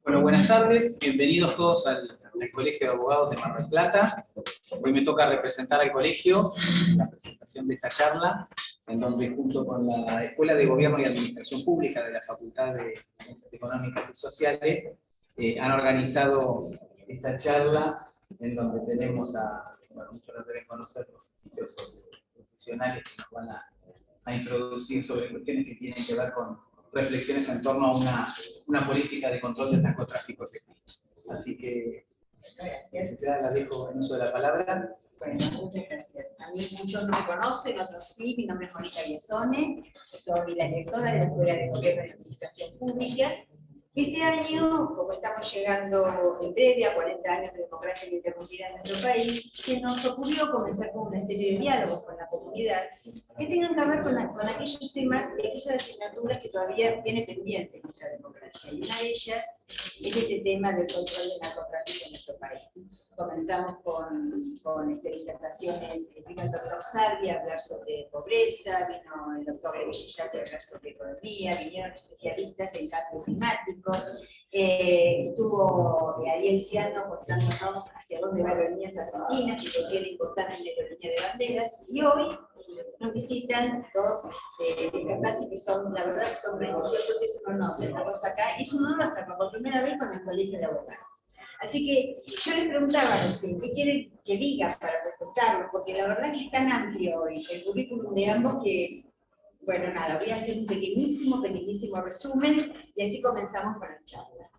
Bueno, buenas tardes, bienvenidos todos al Colegio de Abogados de Mar del Plata. Hoy me toca representar al colegio en la presentación de esta charla, en donde junto con la Escuela de Gobierno y Administración Pública de la Facultad de Ciencias Económicas y Sociales han organizado esta charla, en donde tenemos a, bueno, muchos los deben conocer, los distintos profesionales que nos van a introducir sobre cuestiones que tienen que ver con reflexiones en torno a una política de control del narcotráfico efectivo. Así que, ya la dejo en uso de la palabra. Bueno, muchas gracias. A mí muchos no me conocen, otros sí. Mi nombre es Mónica Biasone, soy la directora de la Escuela de Gobierno y Administración Pública. Este año, como estamos llegando en breve a 40 años de democracia ininterrumpida en nuestro país, se nos ocurrió comenzar con una serie de diálogos con la comunidad que tengan que ver con aquellos temas y aquellas asignaturas que todavía tiene pendiente nuestra democracia. Y una de ellas es este tema del control del narcotráfico en nuestro país. Comenzamos con disertaciones, vino el doctor Sarvi a hablar sobre pobreza, vino el doctor Levillillate a hablar sobre economía, vinieron especialistas en cambio climático, estuvo Ariel Ciano contándonos hacia dónde van las aerolíneas argentinas y por qué era importante la aerolínea de banderas, y hoy nos visitan dos disertantes que son, la verdad, que son prestigiosos y es un honor tenerlos acá, y es un honor hacerlo por primera vez con el Colegio de Abogados. Así que yo les preguntaba recién, ¿qué quieren que diga para presentarlo? Porque la verdad que es tan amplio hoy el currículum de ambos que, bueno, nada, voy a hacer un pequeñísimo resumen y así comenzamos con la charla.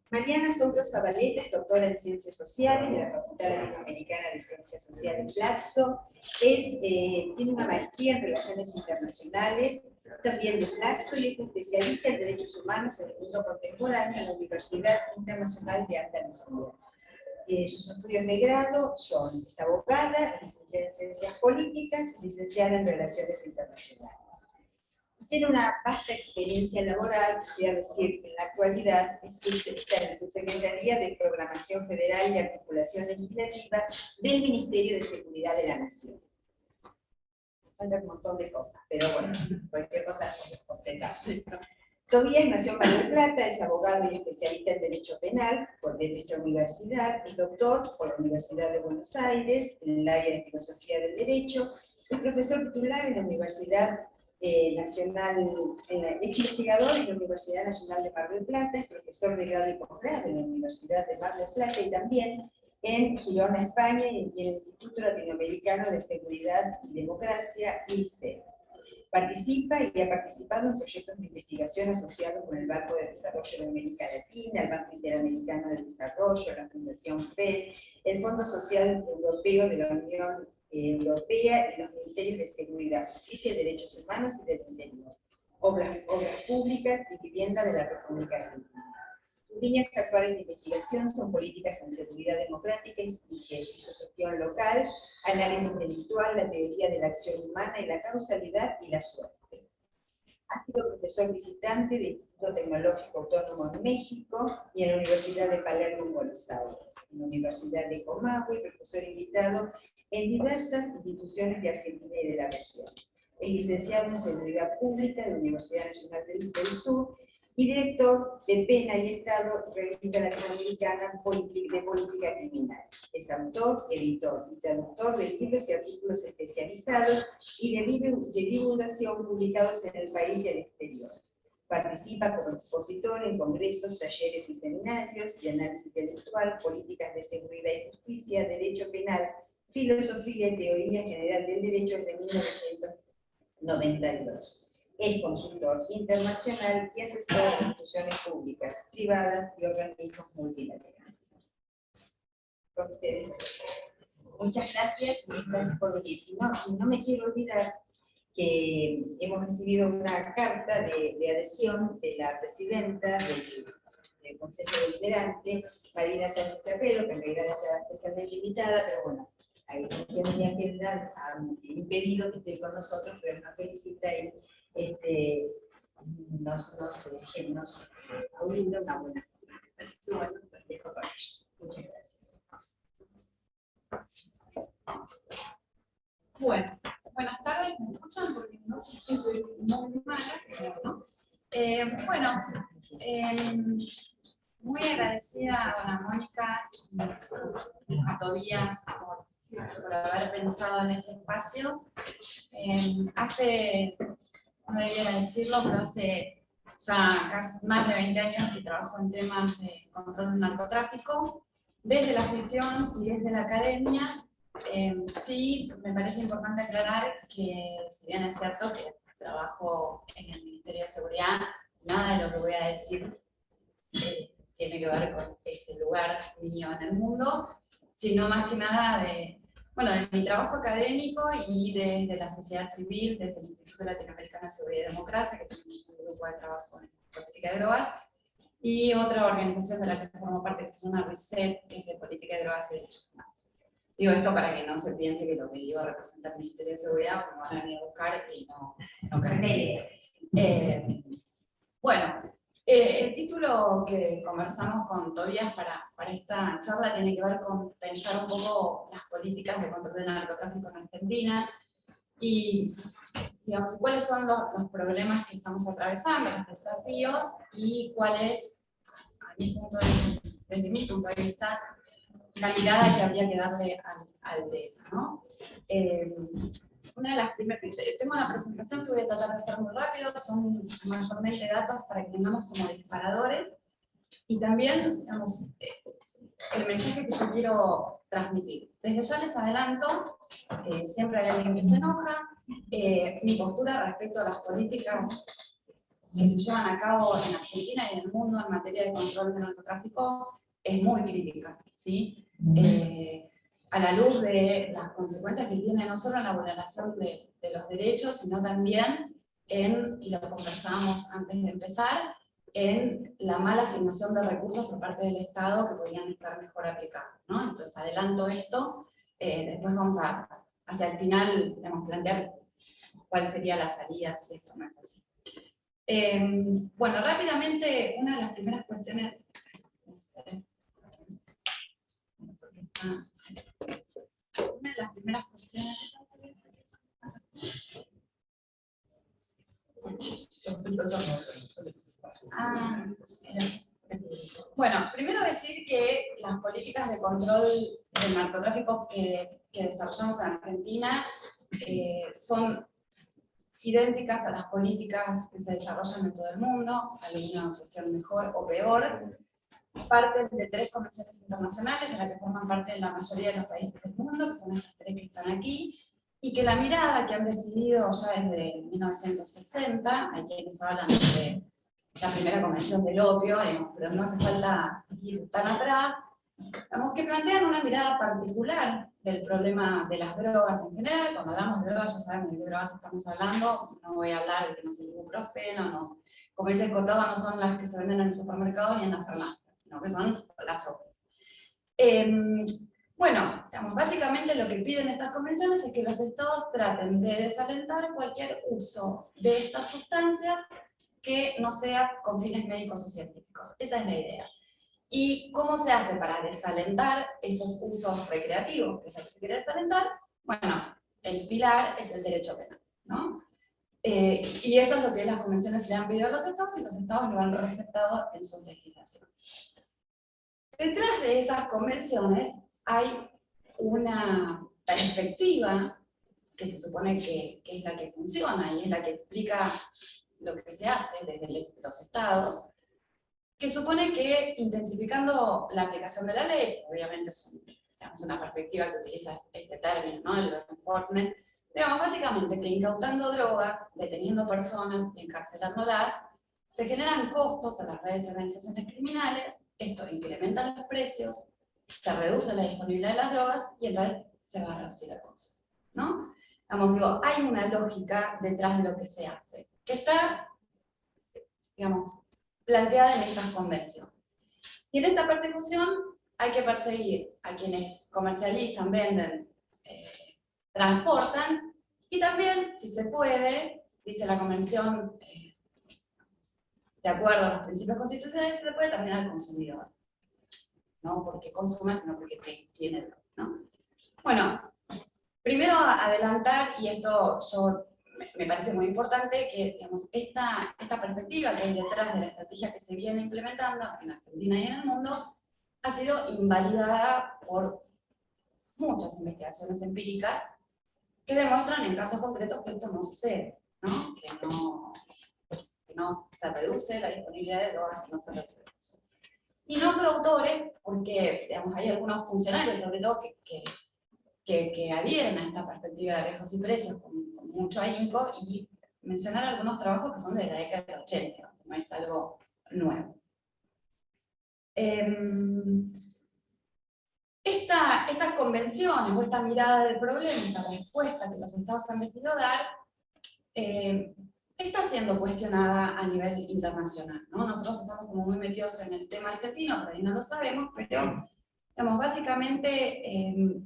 Mariana Souto Zabaleta es doctora en Ciencias Sociales de la Facultad Latinoamericana de Ciencias Sociales Flaxo, tiene una maestría en Relaciones Internacionales, también de Flaxo, y es especialista en Derechos Humanos en el mundo contemporáneo en la Universidad Internacional de Andalucía. Sus estudios de grado son: es abogada, licenciada en Ciencias Políticas, licenciada en Relaciones Internacionales. Tiene una vasta experiencia laboral, voy a decir que en la actualidad es subsecretaría de Programación Federal y Articulación Legislativa del Ministerio de Seguridad de la Nación. Falta un montón de cosas, pero bueno, cualquier cosa es completable. Tobías nació en Mar del Plata, es abogado y especialista en Derecho Penal por nuestra universidad, es doctor por la Universidad de Buenos Aires en el área de Filosofía del Derecho, es profesor titular en la Universidad Nacional, es investigador en la Universidad Nacional de Mar del Plata, es profesor de grado y posgrado en la Universidad de Mar del Plata y también en Girona, España, y en el Instituto Latinoamericano de Seguridad y Democracia, ILSE. Participa y ha participado en proyectos de investigación asociados con el Banco de Desarrollo de América Latina, el Banco Interamericano de Desarrollo, la Fundación FED, el Fondo Social Europeo de la Unión Europea y los Ministerios de Seguridad, Justicia, Derechos Humanos y del Interior, obras públicas y vivienda de la República Argentina. Sus líneas actuales de investigación son políticas en seguridad democrática y su gestión local, análisis delictual, la teoría de la acción humana y la causalidad y la suerte. Ha sido profesor visitante del Instituto Tecnológico Autónomo en México y en la Universidad de Palermo en Buenos Aires, en la Universidad de Comahue, profesor invitado en diversas instituciones de Argentina y de la región. Es licenciado en Seguridad Pública de la Universidad Nacional del Sur y director de Pena y Estado, Revista Latinoamericana de Política Criminal. Es autor, editor y traductor de libros y artículos especializados y de divulgación publicados en el país y el exterior. Participa como expositor en congresos, talleres y seminarios de análisis intelectual, políticas de seguridad y justicia, derecho penal, filosofía y teoría general del derecho desde 1992. Es consultor internacional y asesor de instituciones públicas, privadas y organismos multilaterales. Con ustedes. Muchas gracias por venir. Y no me quiero olvidar que hemos recibido una carta de adhesión de la presidenta del Consejo Deliberante, Marina Sánchez Herrero, que en realidad está especialmente invitada, pero bueno, ahí tiene mi agenda, han impedido que esté con nosotros, pero nos felicita y nos brinda una buena. Así que bueno, los dejo con ellos. Muchas gracias. Bueno, buenas tardes, ¿me escuchan? Porque no sé si yo soy muy mala, pero no. Bueno, muy agradecida a Mónica y a Tobías por haber pensado en este espacio. No debiera decirlo, pero hace ya casi más de 20 años que trabajo en temas de control del narcotráfico, desde la gestión y desde la academia. Sí, me parece importante aclarar que, si bien es cierto que trabajo en el Ministerio de Seguridad, nada de lo que voy a decir tiene que ver con ese lugar mío en el mundo, sino más que nada de mi trabajo académico y desde la sociedad civil, desde el Instituto Latinoamericano de Seguridad y Democracia, que tenemos un grupo de trabajo en política de drogas, y otra organización de la que formo parte que se llama RESET, que es de política de drogas y derechos humanos. Digo esto para que no se piense que lo que digo representa el Ministerio de Seguridad, porque me van a venir a buscar y no creo. Bueno, el título que conversamos con Tobías para esta charla tiene que ver con pensar un poco las políticas de control del narcotráfico en Argentina y, digamos, cuáles son los problemas que estamos atravesando, los desafíos y cuál es, desde mi punto de vista, la mirada que habría que darle al tema, ¿no? Una de las primeras, tengo una presentación que voy a tratar de hacer muy rápido, son mayormente datos para que tengamos como disparadores y también, digamos, el mensaje que yo quiero transmitir. Desde ya les adelanto, siempre hay alguien que se enoja, mi postura respecto a las políticas que se llevan a cabo en Argentina y en el mundo en materia de control del narcotráfico es muy crítica, ¿sí? A la luz de las consecuencias que tiene no solo en la vulneración de los derechos, sino también y lo conversábamos antes de empezar, en la mala asignación de recursos por parte del Estado que podrían estar mejor aplicados, ¿no? Entonces adelanto esto, después vamos hacia el final, plantear cuál sería la salida si esto no es así. Bueno, rápidamente, una de las primeras cuestiones, una de las primeras cuestiones bueno, primero decir que las políticas de control del narcotráfico que desarrollamos en Argentina son idénticas a las políticas que se desarrollan en todo el mundo, alguna cuestión mejor o peor. Parten de 3 convenciones internacionales de las que forman parte la mayoría de los países del mundo, que son estas 3 que están aquí, y que la mirada que han decidido ya desde 1960, hay quienes hablan de la primera convención del opio, pero no hace falta ir tan atrás, que plantean una mirada particular del problema de las drogas en general. Cuando hablamos de drogas ya sabemos de qué drogas estamos hablando, no voy a hablar de que no es el ibuprofeno, no, como dice el Cotaba, no son las que se venden en el supermercado ni en las farmacias, sino que son las otras. Bueno, básicamente lo que piden estas convenciones es que los estados traten de desalentar cualquier uso de estas sustancias que no sea con fines médicos o científicos. Esa es la idea. ¿Y cómo se hace para desalentar esos usos recreativos, que es lo que se quiere desalentar? Bueno, el pilar es el derecho penal, ¿no? Y eso es lo que las convenciones le han pedido a los estados y los estados lo han receptado en su legislación. Detrás de esas convenciones hay una perspectiva que se supone que es la que funciona y es la que explica lo que se hace desde los estados, que supone que intensificando la aplicación de la ley, obviamente es una perspectiva que utiliza este término, ¿no? El enforcement, digamos básicamente que incautando drogas, deteniendo personas y encarcelándolas, se generan costos a las redes y organizaciones criminales, esto incrementa los precios, se reduce la disponibilidad de las drogas y entonces se va a reducir el consumo, ¿no? Hay una lógica detrás de lo que se hace, que está, planteada en estas convenciones. Y en esta persecución hay que perseguir a quienes comercializan, venden, transportan, y también, si se puede, dice la convención, de acuerdo a los principios constitucionales, se puede también al consumidor. No porque consuma, sino porque tiene, ¿no? Bueno, primero adelantar, y esto yo me parece muy importante que, digamos, esta perspectiva que hay detrás de la estrategia que se viene implementando en Argentina y en el mundo ha sido invalidada por muchas investigaciones empíricas que demuestran en casos concretos que esto no sucede, ¿no? Que no se reduce la disponibilidad de drogas, que no se reduce el consumo. Y nombro autores porque, digamos, hay algunos funcionarios, sobre todo, que adhieren a esta perspectiva de riesgos y precios con mucho ahínco, y mencionar algunos trabajos que son de la década del 80, no es algo nuevo. Estas convenciones o esta mirada del problema, esta respuesta que los estados han decidido dar, está siendo cuestionada a nivel internacional, ¿no? Nosotros estamos como muy metidos en el tema argentino, por ahí no lo sabemos, pero digamos, básicamente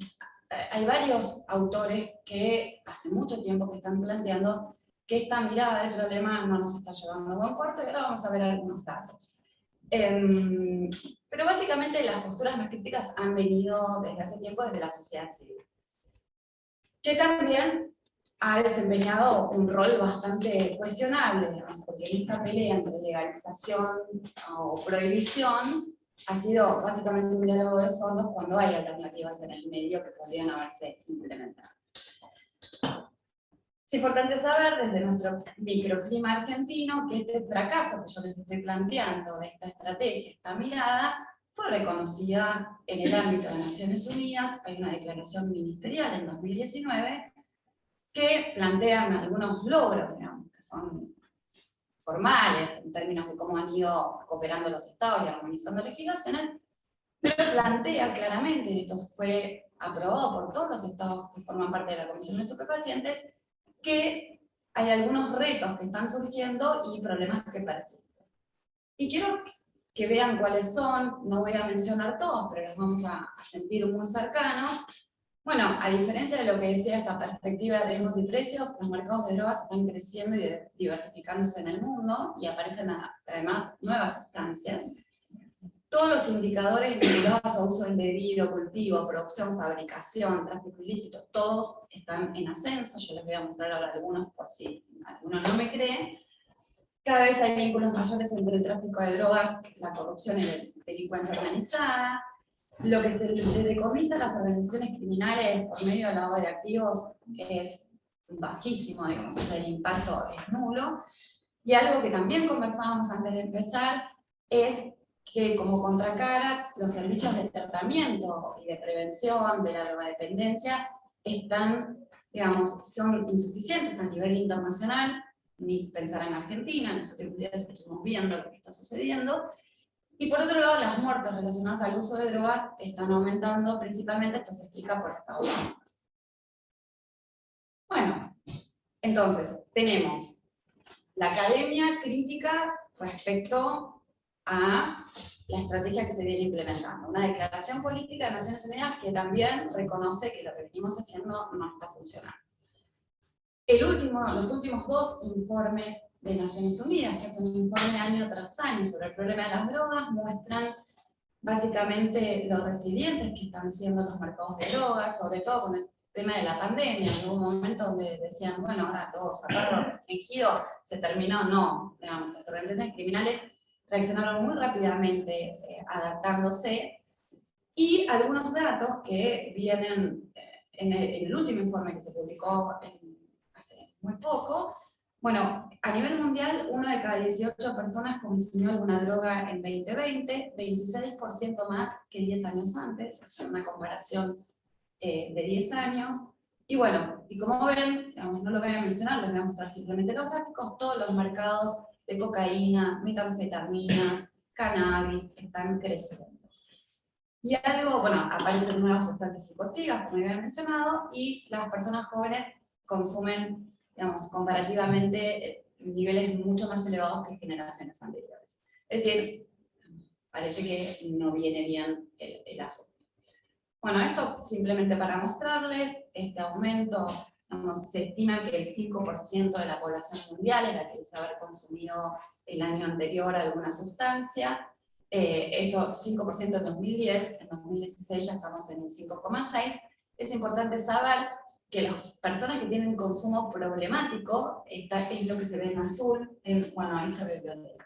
hay varios autores que hace mucho tiempo que están planteando que esta mirada del problema no nos está llevando a buen puerto, y ahora vamos a ver algunos datos. Pero básicamente las posturas más críticas han venido desde hace tiempo desde la sociedad civil, que también ha desempeñado un rol bastante cuestionable, digamos, porque en esta pelea entre legalización o prohibición ha sido básicamente un diálogo de sordos cuando hay alternativas en el medio que podrían haberse implementado. Es importante saber desde nuestro microclima argentino que este fracaso que yo les estoy planteando de esta estrategia, esta mirada, fue reconocida en el ámbito de Naciones Unidas. Hay una declaración ministerial en 2019 que plantean algunos logros, digamos, que son formales en términos de cómo han ido cooperando los estados y armonizando legislaciones, pero plantea claramente, y esto fue aprobado por todos los estados que forman parte de la Comisión de Estupefacientes, que hay algunos retos que están surgiendo y problemas que persisten. Y quiero que vean cuáles son, no voy a mencionar todos, pero los vamos a sentir muy cercanos. Bueno, a diferencia de lo que decía esa perspectiva de riesgos y precios, los mercados de drogas están creciendo y diversificándose en el mundo, y aparecen además nuevas sustancias. Todos los indicadores vinculados a uso indebido, cultivo, producción, fabricación, tráfico ilícito, todos están en ascenso. Yo les voy a mostrar ahora algunos por si alguno no me cree. Cada vez hay vínculos mayores entre el tráfico de drogas, la corrupción y la delincuencia organizada. Lo que se le decomisa a las organizaciones criminales por medio del lavado de activos es bajísimo, digamos, o sea, el impacto es nulo. Y algo que también conversábamos antes de empezar es que, como contracara, los servicios de tratamiento y de prevención de la drogodependencia están, digamos, son insuficientes a nivel internacional, ni pensar en Argentina. Nosotros estuvimos viendo lo que está sucediendo. Y por otro lado, las muertes relacionadas al uso de drogas están aumentando, principalmente esto se explica por Estados Unidos. Bueno, entonces, tenemos la academia crítica respecto a la estrategia que se viene implementando. Una declaración política de Naciones Unidas que también reconoce que lo que venimos haciendo no está funcionando. Los últimos dos informes de Naciones Unidas, que es un informe año tras año sobre el problema de las drogas, muestran básicamente lo resilientes que están siendo los mercados de drogas, sobre todo con el tema de la pandemia. Hubo un momento donde decían, bueno, ahora todo sacarlo restringido, se terminó. No, digamos, las organizaciones criminales reaccionaron muy rápidamente, adaptándose, y algunos datos que vienen en el último informe que se publicó hace muy poco. Bueno, a nivel mundial, 1 de cada 18 personas consumió alguna droga en 2020, 26% más que 10 años antes, hacer una comparación de 10 años. Y bueno, y como ven, digamos, no lo voy a mencionar, les voy a mostrar simplemente los gráficos. Todos los mercados de cocaína, metanfetaminas, cannabis están creciendo. Y algo, bueno, aparecen nuevas sustancias psicoactivas, como ya había mencionado, y las personas jóvenes consumen, digamos, comparativamente niveles mucho más elevados que generaciones anteriores. Es decir, parece que no viene bien el asunto. Bueno, esto simplemente para mostrarles este aumento. Digamos, se estima que el 5% de la población mundial es la que dice haber consumido el año anterior alguna sustancia. Esto 5% en 2010, en 2016 ya estamos en un 5,6%. Es importante saber que las personas que tienen consumo problemático, es lo que se ve en azul, bueno, ahí se ve violeta.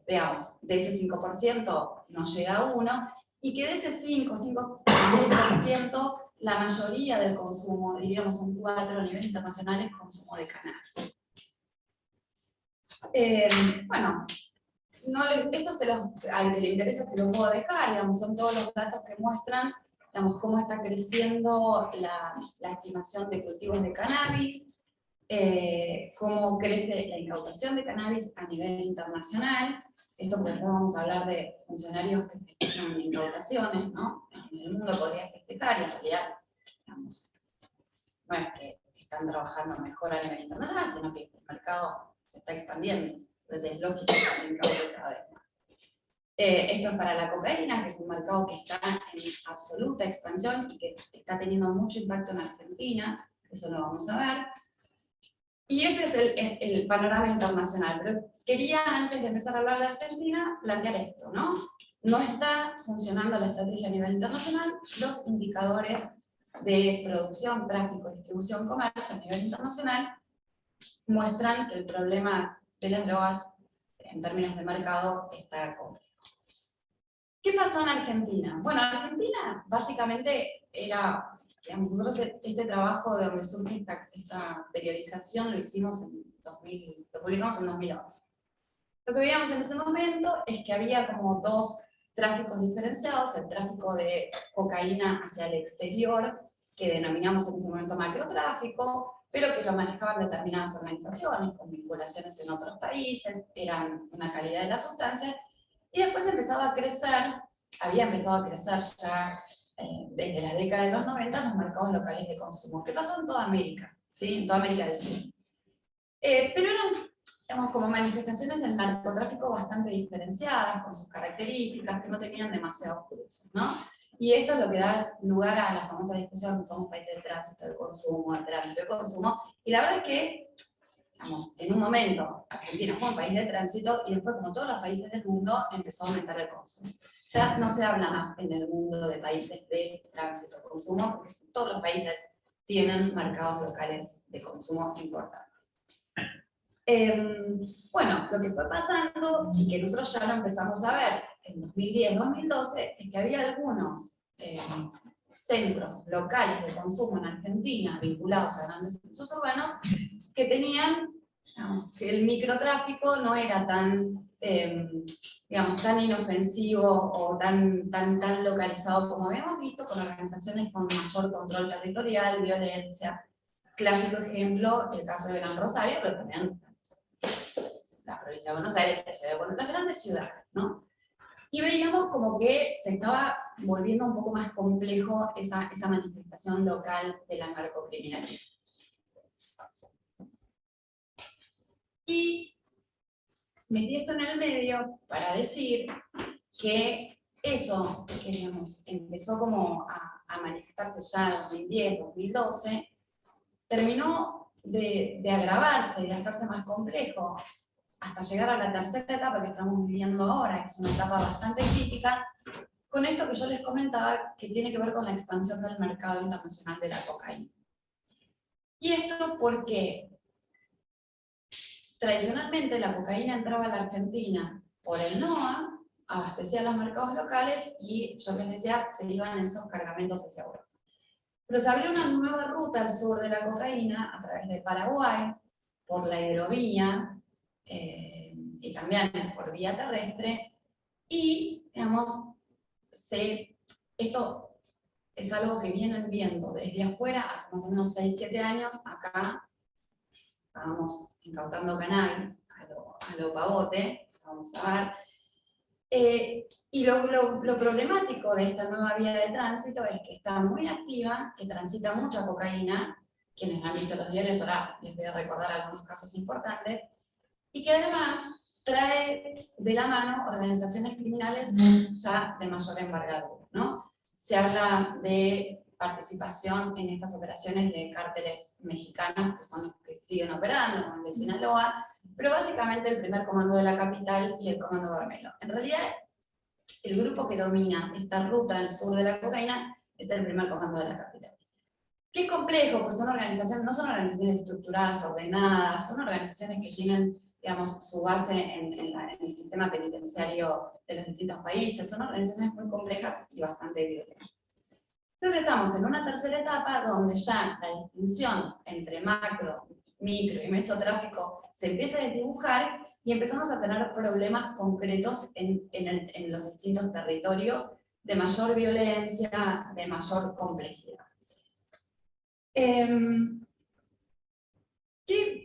Veamos, de ese 5% no llega a 1, y que de ese 5,6%, la mayoría del consumo, diríamos un 4 a nivel internacional, es consumo de cannabis. Bueno, esto al que le interesa se lo puedo dejar, digamos, son todos los datos que muestran, digamos, cómo está creciendo la estimación de cultivos de cannabis, cómo crece la incautación de cannabis a nivel internacional. Esto porque después vamos a hablar de funcionarios que festejan incautaciones, ¿no? En el mundo podría festejar y en realidad, digamos, no es que están trabajando mejor a nivel internacional, sino que el mercado se está expandiendo. Entonces es lógico que se incaute cada vez más. Esto es para la cocaína, que es un mercado que está en absoluta expansión y que está teniendo mucho impacto en Argentina, eso lo vamos a ver. Y ese es el panorama internacional, pero quería, antes de empezar a hablar de Argentina, plantear esto, ¿no? No está funcionando la estrategia a nivel internacional, los indicadores de producción, tráfico, distribución, comercio a nivel internacional muestran que el problema de las drogas, en términos de mercado, está complejo. ¿Qué pasó en Argentina? Bueno, en Argentina básicamente era, digamos, nosotros este trabajo de donde surge esta periodización lo hicimos lo publicamos en 2011. Lo que veíamos en ese momento es que había como dos tráficos diferenciados, el tráfico de cocaína hacia el exterior, que denominamos en ese momento macrotráfico, pero que lo manejaban determinadas organizaciones con vinculaciones en otros países, eran una calidad de la sustancia, y después había empezado a crecer ya desde la década de los 90 los mercados locales de consumo, que pasó en toda América, ¿sí? En toda América del Sur. Pero eran, digamos, como manifestaciones del narcotráfico bastante diferenciadas, con sus características, que no tenían demasiados cruces, ¿no? Y esto es lo que da lugar a la famosa discusión que somos países de tránsito de consumo, de tránsito de consumo, y la verdad es que, digamos, en un momento Argentina fue un país de tránsito y después, como todos los países del mundo, empezó a aumentar el consumo. Ya no se habla más en el mundo de países de tránsito de consumo, porque todos los países tienen mercados locales de consumo importantes. Bueno, lo que fue pasando, y que nosotros ya lo empezamos a ver en 2010-2012, es que había algunos centros locales de consumo en Argentina vinculados a grandes centros urbanos que tenían, digamos, que el microtráfico no era tan, digamos, tan inofensivo o tan localizado como habíamos visto, con organizaciones con mayor control territorial, violencia. Clásico ejemplo, el caso de Gran Rosario, pero también la provincia de Buenos Aires, la ciudad de Buenos Aires, las grandes ciudades, ¿no? Y veíamos como que se estaba volviendo un poco más complejo esa manifestación local de la narcocriminalidad. Y metí esto en el medio para decir que eso, que digamos, empezó como a manifestarse ya en 2010, 2012, terminó de agravarse, de hacerse más complejo, hasta llegar a la tercera etapa que estamos viviendo ahora, que es una etapa bastante crítica, con esto que yo les comentaba, que tiene que ver con la expansión del mercado internacional de la cocaína. Y esto porque tradicionalmente la cocaína entraba a la Argentina por el NOA, abastecía a los mercados locales y, yo les decía, se iban esos cargamentos hacia Europa. Pero se abrió una nueva ruta al sur de la cocaína a través de Paraguay, por la hidrovía, y también por vía terrestre, y, digamos, esto es algo que vienen viendo desde afuera hace más o menos 6-7 años. Acá estábamos incautando cannabis a lo pavote, vamos a ver. Y lo problemático de esta nueva vía de tránsito es que está muy activa, que transita mucha cocaína, quienes han visto los diarios ahora les voy a recordar algunos casos importantes, y que además trae de la mano organizaciones criminales ya de mayor envergadura, ¿no? Se habla de participación en estas operaciones de cárteles mexicanos, que son los que siguen operando, como el de Sinaloa, pero básicamente el primer comando de la capital y el comando Bermelo. En realidad, el grupo que domina esta ruta al sur de la cocaína es el primer comando de la capital. ¿Qué es complejo? Pues son organizaciones, no son organizaciones estructuradas, ordenadas, son organizaciones que tienen, digamos, su base en el sistema penitenciario de los distintos países, son organizaciones muy complejas y bastante violentas. Entonces estamos en una tercera etapa donde ya la distinción entre macro, micro y mesotráfico se empieza a desdibujar y empezamos a tener problemas concretos en los distintos territorios de mayor violencia, de mayor complejidad. ¿Qué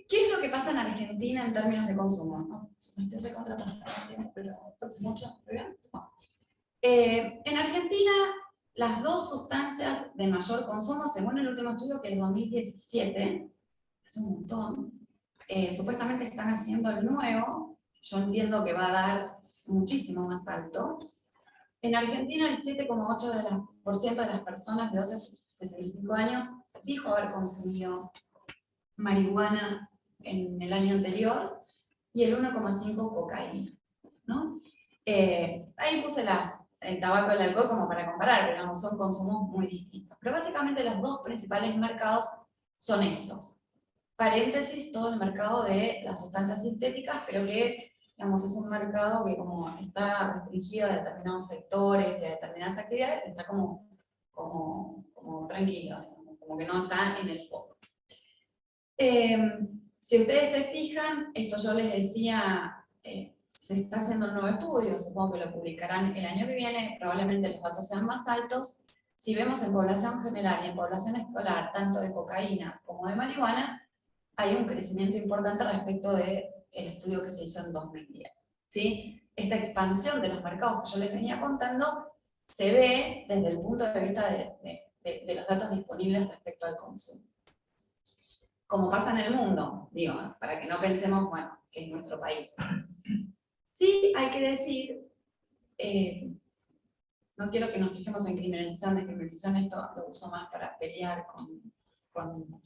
es lo que pasa en Argentina en términos de consumo? No, me estoy recontrapasando, pero mucho. En Argentina, las dos sustancias de mayor consumo, según el último estudio que es 2017, es un montón, supuestamente están haciendo el nuevo, yo entiendo que va a dar muchísimo más alto. En Argentina, el 7,8% de las personas de 12 a 65 años dijo haber consumido marihuana en el año anterior y el 1,5% cocaína, ¿no? Ahí puse el tabaco y el alcohol como para comparar, pero digamos, son consumos muy distintos. Pero básicamente los dos principales mercados son estos. Paréntesis, todo el mercado de las sustancias sintéticas, pero que digamos, es un mercado que como está restringido a determinados sectores y a determinadas actividades, está como tranquilo, digamos, como que no está en el foco. Si ustedes se fijan, esto yo les decía, se está haciendo un nuevo estudio, supongo que lo publicarán el año que viene, probablemente los datos sean más altos. Si vemos en población general y en población escolar, tanto de cocaína como de marihuana, hay un crecimiento importante respecto del estudio que se hizo en 2010. ¿Sí? Esta expansión de los mercados que yo les venía contando se ve desde el punto de vista de los datos disponibles respecto al consumo. Como pasa en el mundo, digo, para que no pensemos, bueno, que es nuestro país. Sí, hay que decir, no quiero que nos fijemos en criminalización, esto lo uso más para pelear con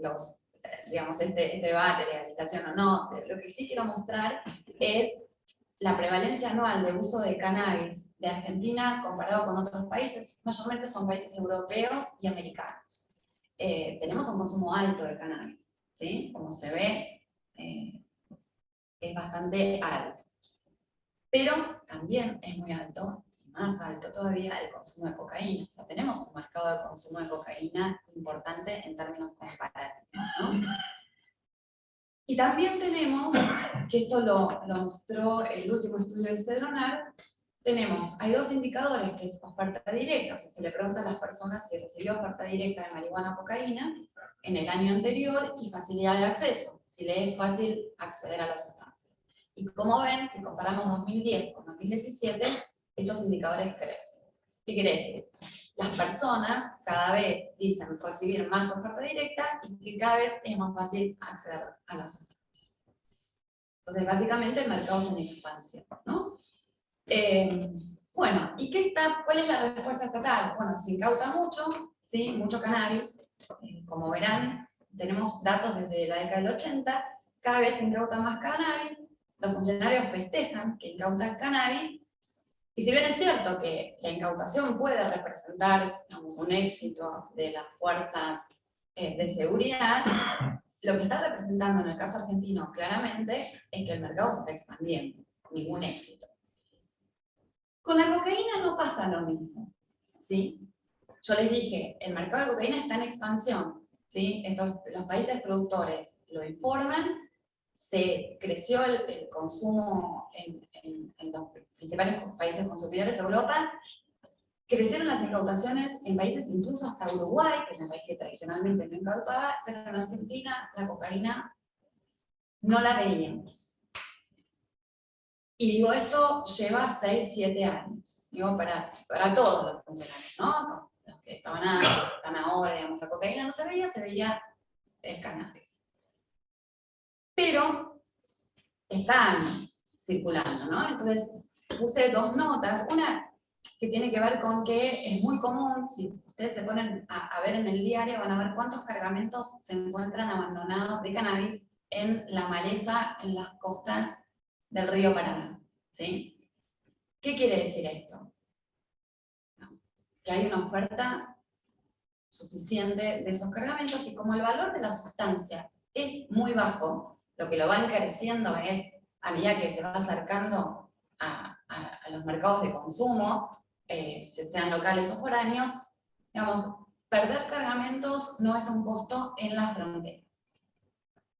los, digamos, este debate, legalización o no. Lo que sí quiero mostrar es la prevalencia anual de uso de cannabis de Argentina comparado con otros países, mayormente son países europeos y americanos. Tenemos un consumo alto de cannabis, ¿sí? Como se ve, es bastante alto. Pero también es muy alto, más alto todavía, el consumo de cocaína. O sea, tenemos un mercado de consumo de cocaína importante en términos comparativos, ¿no? Y también tenemos, que esto lo mostró el último estudio de Cedronar, hay dos indicadores, que es oferta directa, o sea, se le pregunta a las personas si recibió oferta directa de marihuana o cocaína en el año anterior y facilidad de acceso, si le es fácil acceder a las sustancias. Y como ven, si comparamos 2010 con 2017, estos indicadores crecen. ¿Qué quiere decir? Las personas cada vez dicen recibir más oferta directa y que cada vez es más fácil acceder a las sustancias. Entonces, básicamente, mercados en expansión, ¿no? Bueno, ¿cuál es la respuesta estatal? Bueno, se incauta mucho, ¿sí? Mucho cannabis. Como verán, tenemos datos desde la década del 80, cada vez se incauta más cannabis, los funcionarios festejan que incautan cannabis, y si bien es cierto que la incautación puede representar, digamos, un éxito de las fuerzas de seguridad, lo que está representando en el caso argentino claramente es que el mercado se está expandiendo, ningún éxito. Con la cocaína no pasa lo mismo, ¿sí? Yo les dije, el mercado de cocaína está en expansión, ¿sí? Los países productores lo informan, se creció el consumo en los principales países consumidores de Europa, crecieron las incautaciones en países incluso hasta Uruguay, que es un país que tradicionalmente no incautaba, pero en Argentina la cocaína no la veíamos. Y digo, esto lleva 6, 7 años, digo, para todos los funcionarios, ¿no? Los que están ahora, digamos, la cocaína no se veía el cannabis. Pero están circulando, ¿no? Entonces puse dos notas, una que tiene que ver con que es muy común, si ustedes se ponen a ver en el diario, van a ver cuántos cargamentos se encuentran abandonados de cannabis en la maleza, en las costas del río Paraná, ¿sí? ¿Qué quiere decir esto? Que hay una oferta suficiente de esos cargamentos, y como el valor de la sustancia es muy bajo, lo que lo va encareciendo es, a medida que se va acercando a los mercados de consumo, sean locales o foráneos, digamos, perder cargamentos no es un costo en la frontera.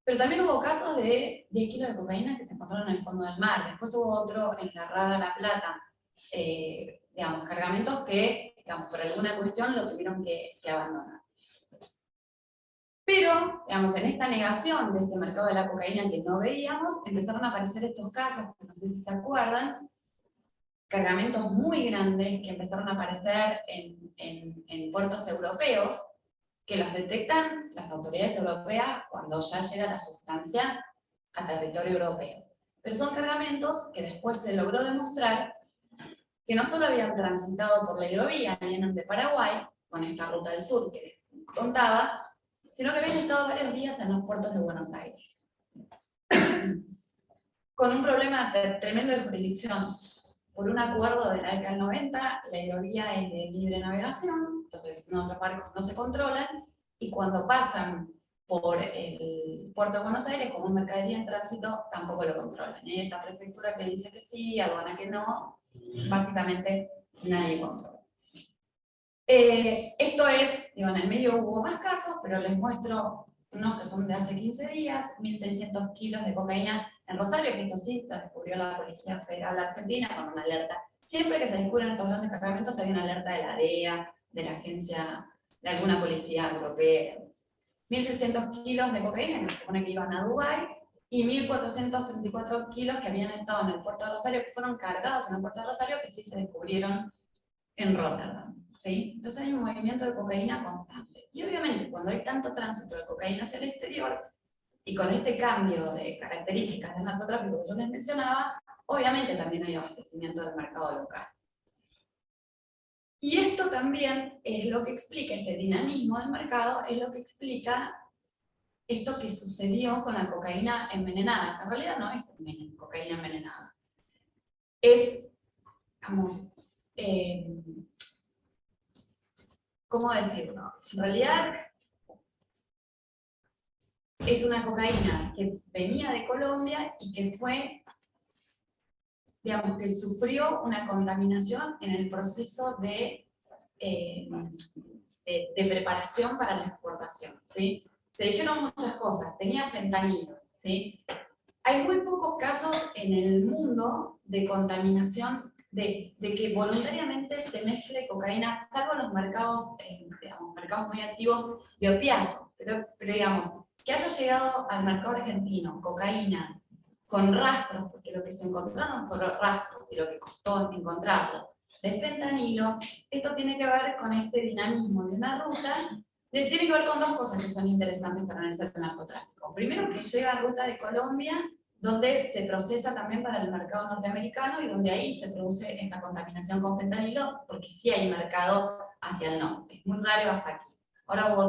Pero también hubo casos de 10 kilos de cocaína que se encontraron en el fondo del mar. Después hubo otro en la Rada La Plata, digamos, cargamentos que, digamos, por alguna cuestión lo tuvieron que abandonar. Pero, digamos, en esta negación de este mercado de la cocaína que no veíamos, empezaron a aparecer estos casos, que no sé si se acuerdan, cargamentos muy grandes que empezaron a aparecer en puertos europeos, que los detectan las autoridades europeas cuando ya llega la sustancia a territorio europeo. Pero son cargamentos que después se logró demostrar que no solo habían transitado por la hidrovía, vienen de Paraguay, con esta ruta del sur que les contaba, sino que habían estado varios días en los puertos de Buenos Aires. Con un problema tremendo de jurisdicción. Por un acuerdo de la década del 90, la hidrovía es de libre navegación, entonces nuestros barcos no se controlan, y cuando pasan por el puerto de Buenos Aires como un mercadería en tránsito, tampoco lo controlan. Y hay esta prefectura que dice que sí, aduana que no, básicamente nadie controla. Esto es, digo, en el medio hubo más casos, pero les muestro unos que son de hace 15 días, 1.600 kilos de cocaína en Rosario, que esto sí lo descubrió la Policía Federal Argentina con una alerta. Siempre que se descubren estos grandes cargamentos hay una alerta de la DEA, de la agencia, de alguna policía europea. 1.600 kilos de cocaína que se supone que iban a Dubái, y 1.434 kilos que habían estado en el puerto de Rosario, que fueron cargados en el puerto de Rosario, que sí se descubrieron en Rotterdam. ¿Sí? Entonces hay un movimiento de cocaína constante. Y obviamente cuando hay tanto tránsito de cocaína hacia el exterior, y con este cambio de características del narcotráfico que yo les mencionaba, obviamente también hay abastecimiento del mercado local. Y esto también es lo que explica, este dinamismo del mercado, es lo que explica esto que sucedió con la cocaína envenenada. En realidad no es cocaína envenenada. Es, digamos, ¿cómo decirlo? En realidad es una cocaína que venía de Colombia y que fue, digamos, que sufrió una contaminación en el proceso de preparación para la exportación, ¿sí? Se dijeron muchas cosas, tenía fentanilo, ¿sí? Hay muy pocos casos en el mundo de contaminación, de que voluntariamente se mezcle cocaína, salvo los mercados, digamos, mercados muy activos de opiáceos, pero digamos, que haya llegado al mercado argentino cocaína con rastros, porque lo que se encontraron fueron rastros y lo que costó encontrarlo, de fentanilo, esto tiene que ver con este dinamismo de una ruta, tiene que ver con dos cosas que son interesantes para analizar el narcotráfico. Primero, que llega a ruta de Colombia, donde se procesa también para el mercado norteamericano y donde ahí se produce esta contaminación con fentanilo, porque sí hay mercado hacia el norte. Es muy raro hasta aquí. Ahora hubo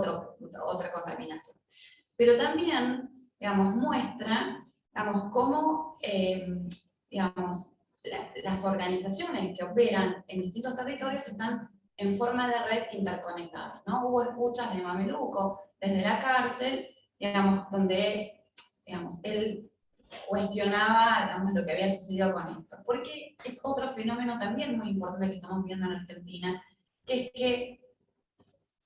otra contaminación. Pero también, digamos, muestra, digamos, cómo, digamos, las organizaciones que operan en distintos territorios están en forma de red interconectadas, ¿no? Hubo escuchas de Mameluco desde la cárcel, digamos, donde, digamos, él cuestionaba, digamos, lo que había sucedido con esto. Porque es otro fenómeno también muy importante que estamos viendo en Argentina, que es que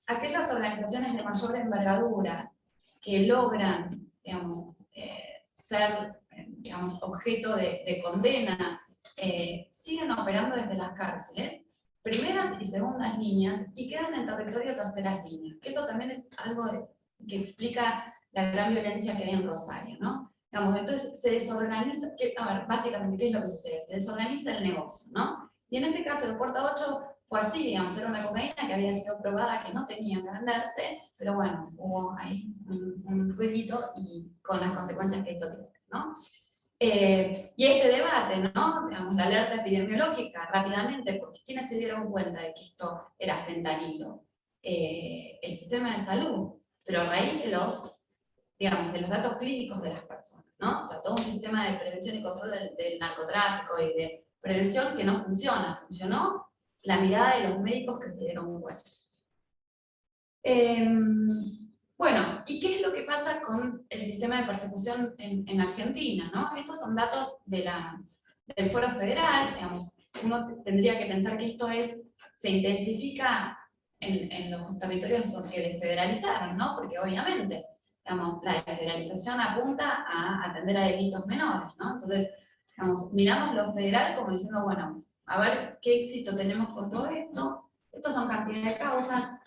aquellas organizaciones de mayor envergadura que logran, digamos, ser, digamos, objeto de condena, siguen operando desde las cárceles, primeras y segundas líneas, y quedan en territorio terceras líneas. Que eso también es algo que explica la gran violencia que hay en Rosario, ¿no? Digamos, entonces se desorganiza, a ver, básicamente, ¿qué es lo que sucede? Se desorganiza el negocio, ¿no? Y en este caso, el Puerta 8 fue así, digamos, era una cocaína que había sido probada que no tenía que venderse, pero bueno, hubo ahí un ruidito y con las consecuencias que esto tiene, ¿no? Y este debate, ¿no? Digamos, la alerta epidemiológica, rápidamente, porque ¿quiénes se dieron cuenta de que esto era fentanilo? El sistema de salud, pero a raíz de digamos, de los datos clínicos de las personas, ¿no? O sea, todo un sistema de prevención y control del narcotráfico y de prevención que no funciona. Funcionó la mirada de los médicos que se dieron cuenta. Bueno, ¿y qué es lo que pasa con el sistema de persecución en Argentina, ¿no? Estos son datos del Fuero Federal, digamos, uno tendría que pensar que esto se intensifica en los territorios que desfederalizaron, ¿no? Porque obviamente, digamos, la desfederalización apunta a atender a delitos menores, ¿no? Entonces, digamos, miramos lo federal como diciendo, bueno, a ver qué éxito tenemos con todo esto. Estos son cantidad de causas.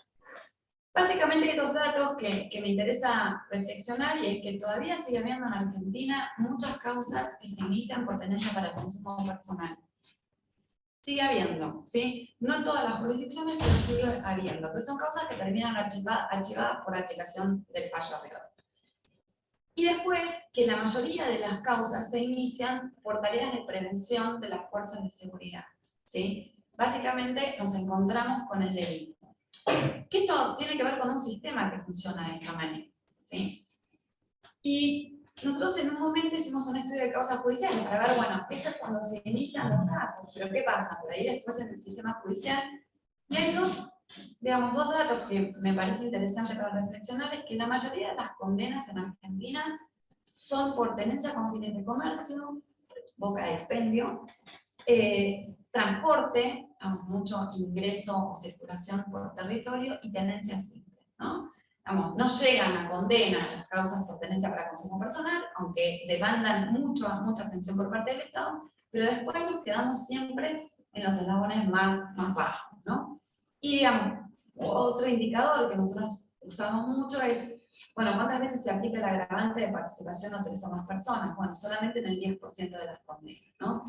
Básicamente hay dos datos que me interesa reflexionar, y es que todavía sigue habiendo en Argentina muchas causas que se inician por tenencia para consumo personal. Sigue habiendo, ¿sí? No en todas las jurisdicciones, pero sigue habiendo. Que son causas que terminan archivadas por aplicación del fallo arreglo. Y después, que la mayoría de las causas se inician por tareas de prevención de las fuerzas de seguridad, ¿sí? Básicamente nos encontramos con el delito. Que esto tiene que ver con un sistema que funciona de esta manera, ¿sí? Y nosotros en un momento hicimos un estudio de causas judiciales para ver, bueno, esto es cuando se inician los casos, pero ¿qué pasa? Por ahí después en el sistema judicial, y hay dos datos que me parece interesante para reflexionar, es que la mayoría de las condenas en Argentina son por tenencia con fines de comercio, boca de expendio, transporte, mucho ingreso o circulación por territorio, y tenencia simple, ¿no? Vamos, no llegan a condena las causas por tenencia para consumo personal, aunque demandan mucha atención por parte del Estado, pero después nos quedamos siempre en los eslabones más bajos, ¿no? Y digamos, otro indicador que nosotros usamos mucho es, bueno, ¿cuántas veces se aplica el agravante de participación a 3 o más personas? Bueno, solamente en el 10% de las condenas, ¿no?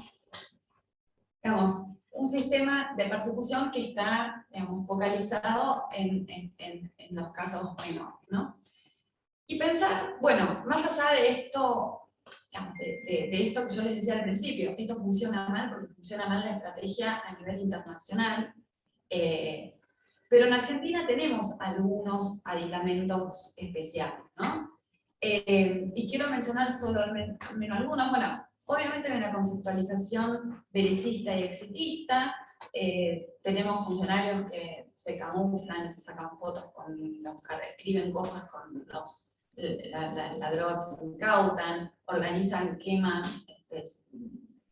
Digamos, un sistema de persecución que está, digamos, focalizado en los casos menores, ¿no? Y pensar, bueno, más allá de esto, digamos, de esto que yo les decía al principio, esto funciona mal porque funciona mal la estrategia a nivel internacional, pero en Argentina tenemos algunos aditamentos especiales, ¿no? Y quiero mencionar solo al menos algunos. Bueno, obviamente hay una conceptualización belicista y exitista. Tenemos funcionarios que se camuflan, se sacan fotos con los que escriben cosas con la droga que incautan, organizan quemas,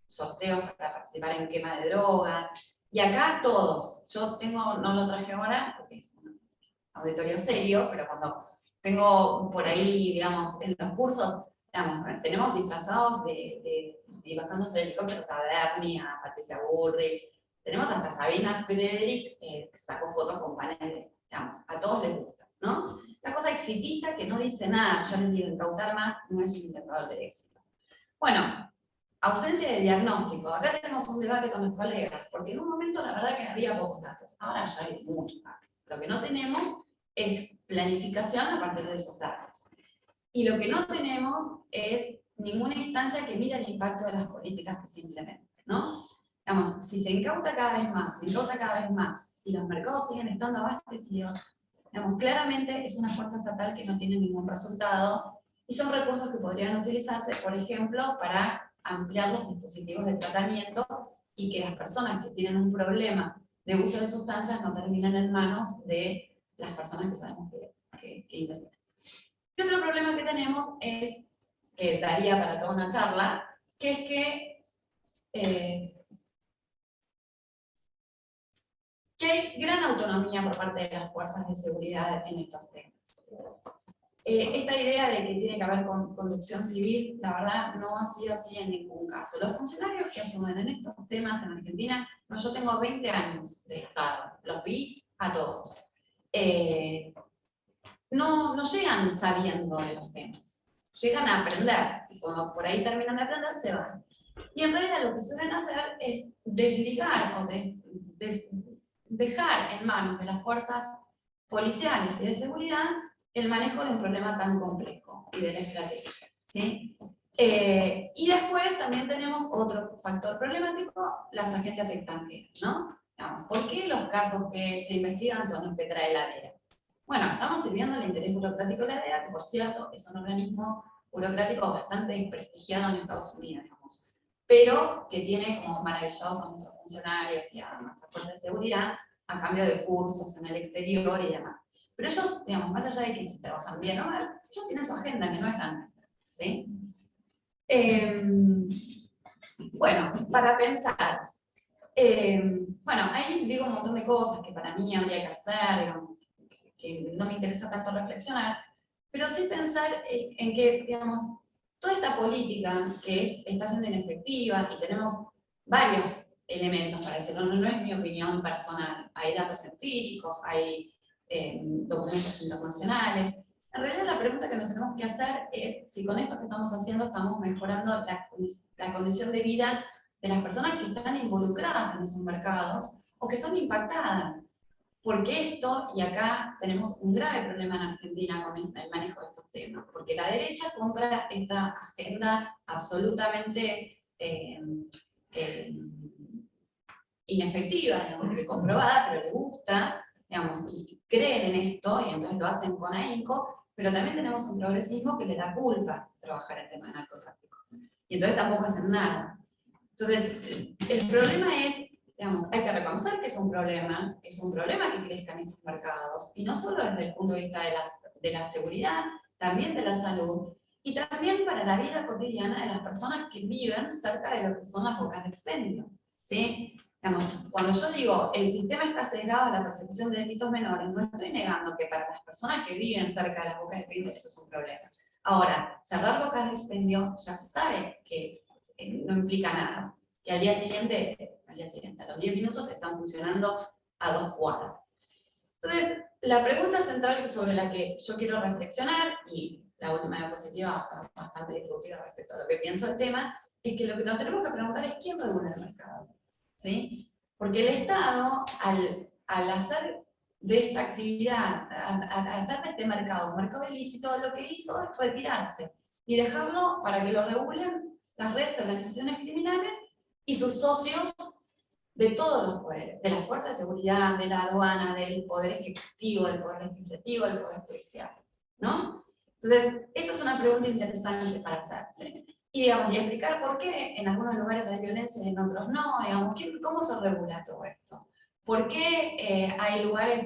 sorteos para participar en quema de droga. Y acá todos, no lo traje ahora porque es un auditorio serio, pero cuando tengo por ahí, digamos, en los cursos, digamos, tenemos disfrazados de bajándose de helicópteros a Bernie, a Patricia Bullrich, tenemos hasta Sabina Frederick, que sacó fotos con paneles, digamos, a todos les gusta, ¿no? La cosa exitista que no dice nada, ya les digo, incautar más no es un indicador de éxito. Bueno, ausencia de diagnóstico. Acá tenemos un debate con los colegas, porque en un momento la verdad que había pocos datos, ahora ya hay muchos datos. Lo que no tenemos es planificación a partir de esos datos. Y lo que no tenemos es ninguna instancia que mida el impacto de las políticas que se implementan, ¿no? Digamos, si se incauta cada vez más, y los mercados siguen estando abastecidos, digamos, claramente es una fuerza estatal que no tiene ningún resultado, y son recursos que podrían utilizarse, por ejemplo, para ampliar los dispositivos de tratamiento y que las personas que tienen un problema de uso de sustancias no terminen en manos de las personas que sabemos que intentan. Y otro problema que tenemos es, que daría para toda una charla, que es que hay gran autonomía por parte de las fuerzas de seguridad en estos temas. Esta idea de que tiene que haber conducción civil, la verdad, no ha sido así en ningún caso. Los funcionarios que asumen en estos temas en Argentina, yo tengo 20 años de Estado, los vi a todos. No llegan sabiendo de los temas, llegan a aprender, y cuando por ahí terminan de aprender, se van. Y en realidad lo que suelen hacer es desligar o dejar en manos de las fuerzas policiales y de seguridad el manejo de un problema tan complejo y de la estrategia, ¿sí? Y después también tenemos otro factor problemático, las agencias extranjeras, ¿no? ¿Por qué los casos que se investigan son los que trae la DEA? Bueno, estamos sirviendo al interés burocrático de la DEA, que por cierto es un organismo burocrático bastante desprestigiado en Estados Unidos, digamos, pero que tiene como maravillosos a nuestros funcionarios y a nuestras fuerzas de seguridad a cambio de cursos en el exterior y demás. Pero ellos, digamos, más allá de que si trabajan bien o mal, ellos tienen su agenda, que no es la nuestra, ¿sí? Bueno, para pensar, bueno, ahí digo un montón de cosas que para mí habría que hacer, digamos, que no me interesa tanto reflexionar, pero sí pensar en que, digamos, toda esta política está siendo inefectiva y tenemos varios elementos para decirlo, no es mi opinión personal, hay datos empíricos, hay documentos internacionales. En realidad la pregunta que nos tenemos que hacer es si con esto que estamos haciendo estamos mejorando la condición de vida de las personas que están involucradas en esos mercados o que son impactadas. Porque esto, y acá tenemos un grave problema en Argentina con el manejo de estos temas, porque la derecha compra esta agenda absolutamente inefectiva, digamos, que comprobada, pero le gusta, digamos, y creen en esto, y entonces lo hacen con ahínco, pero también tenemos un progresismo que le da culpa trabajar el tema de narcotráfico. Y entonces tampoco hacen nada. Entonces, el problema es, digamos, hay que reconocer que es un problema que crezcan estos mercados, y no solo desde el punto de vista de la seguridad, también de la salud, y también para la vida cotidiana de las personas que viven cerca de lo que son las bocas de expendio, ¿sí? Digamos, cuando yo digo el sistema está sesgado a la persecución de delitos menores, no estoy negando que para las personas que viven cerca de las bocas de expendio eso es un problema. Ahora, cerrar bocas de expendio ya se sabe que no implica nada, que al día siguiente, a los 10 minutos están funcionando a 2 cuadras. Entonces, la pregunta central sobre la que yo quiero reflexionar, y la última diapositiva va a ser bastante disruptiva respecto a lo que pienso del tema, es que lo que nos tenemos que preguntar es quién regula el mercado, ¿sí? Porque el Estado, al hacer de esta actividad, al hacer de este mercado un mercado ilícito, lo que hizo es retirarse y dejarlo para que lo regulen las redes, organizaciones criminales y sus socios de todos los poderes, de las fuerzas de seguridad, de la aduana, del poder ejecutivo, del poder legislativo, del poder judicial, ¿no? Entonces, esa es una pregunta interesante para hacerse. Y, digamos, y explicar por qué en algunos lugares hay violencia y en otros no, digamos, ¿cómo se regula todo esto? ¿Por qué hay lugares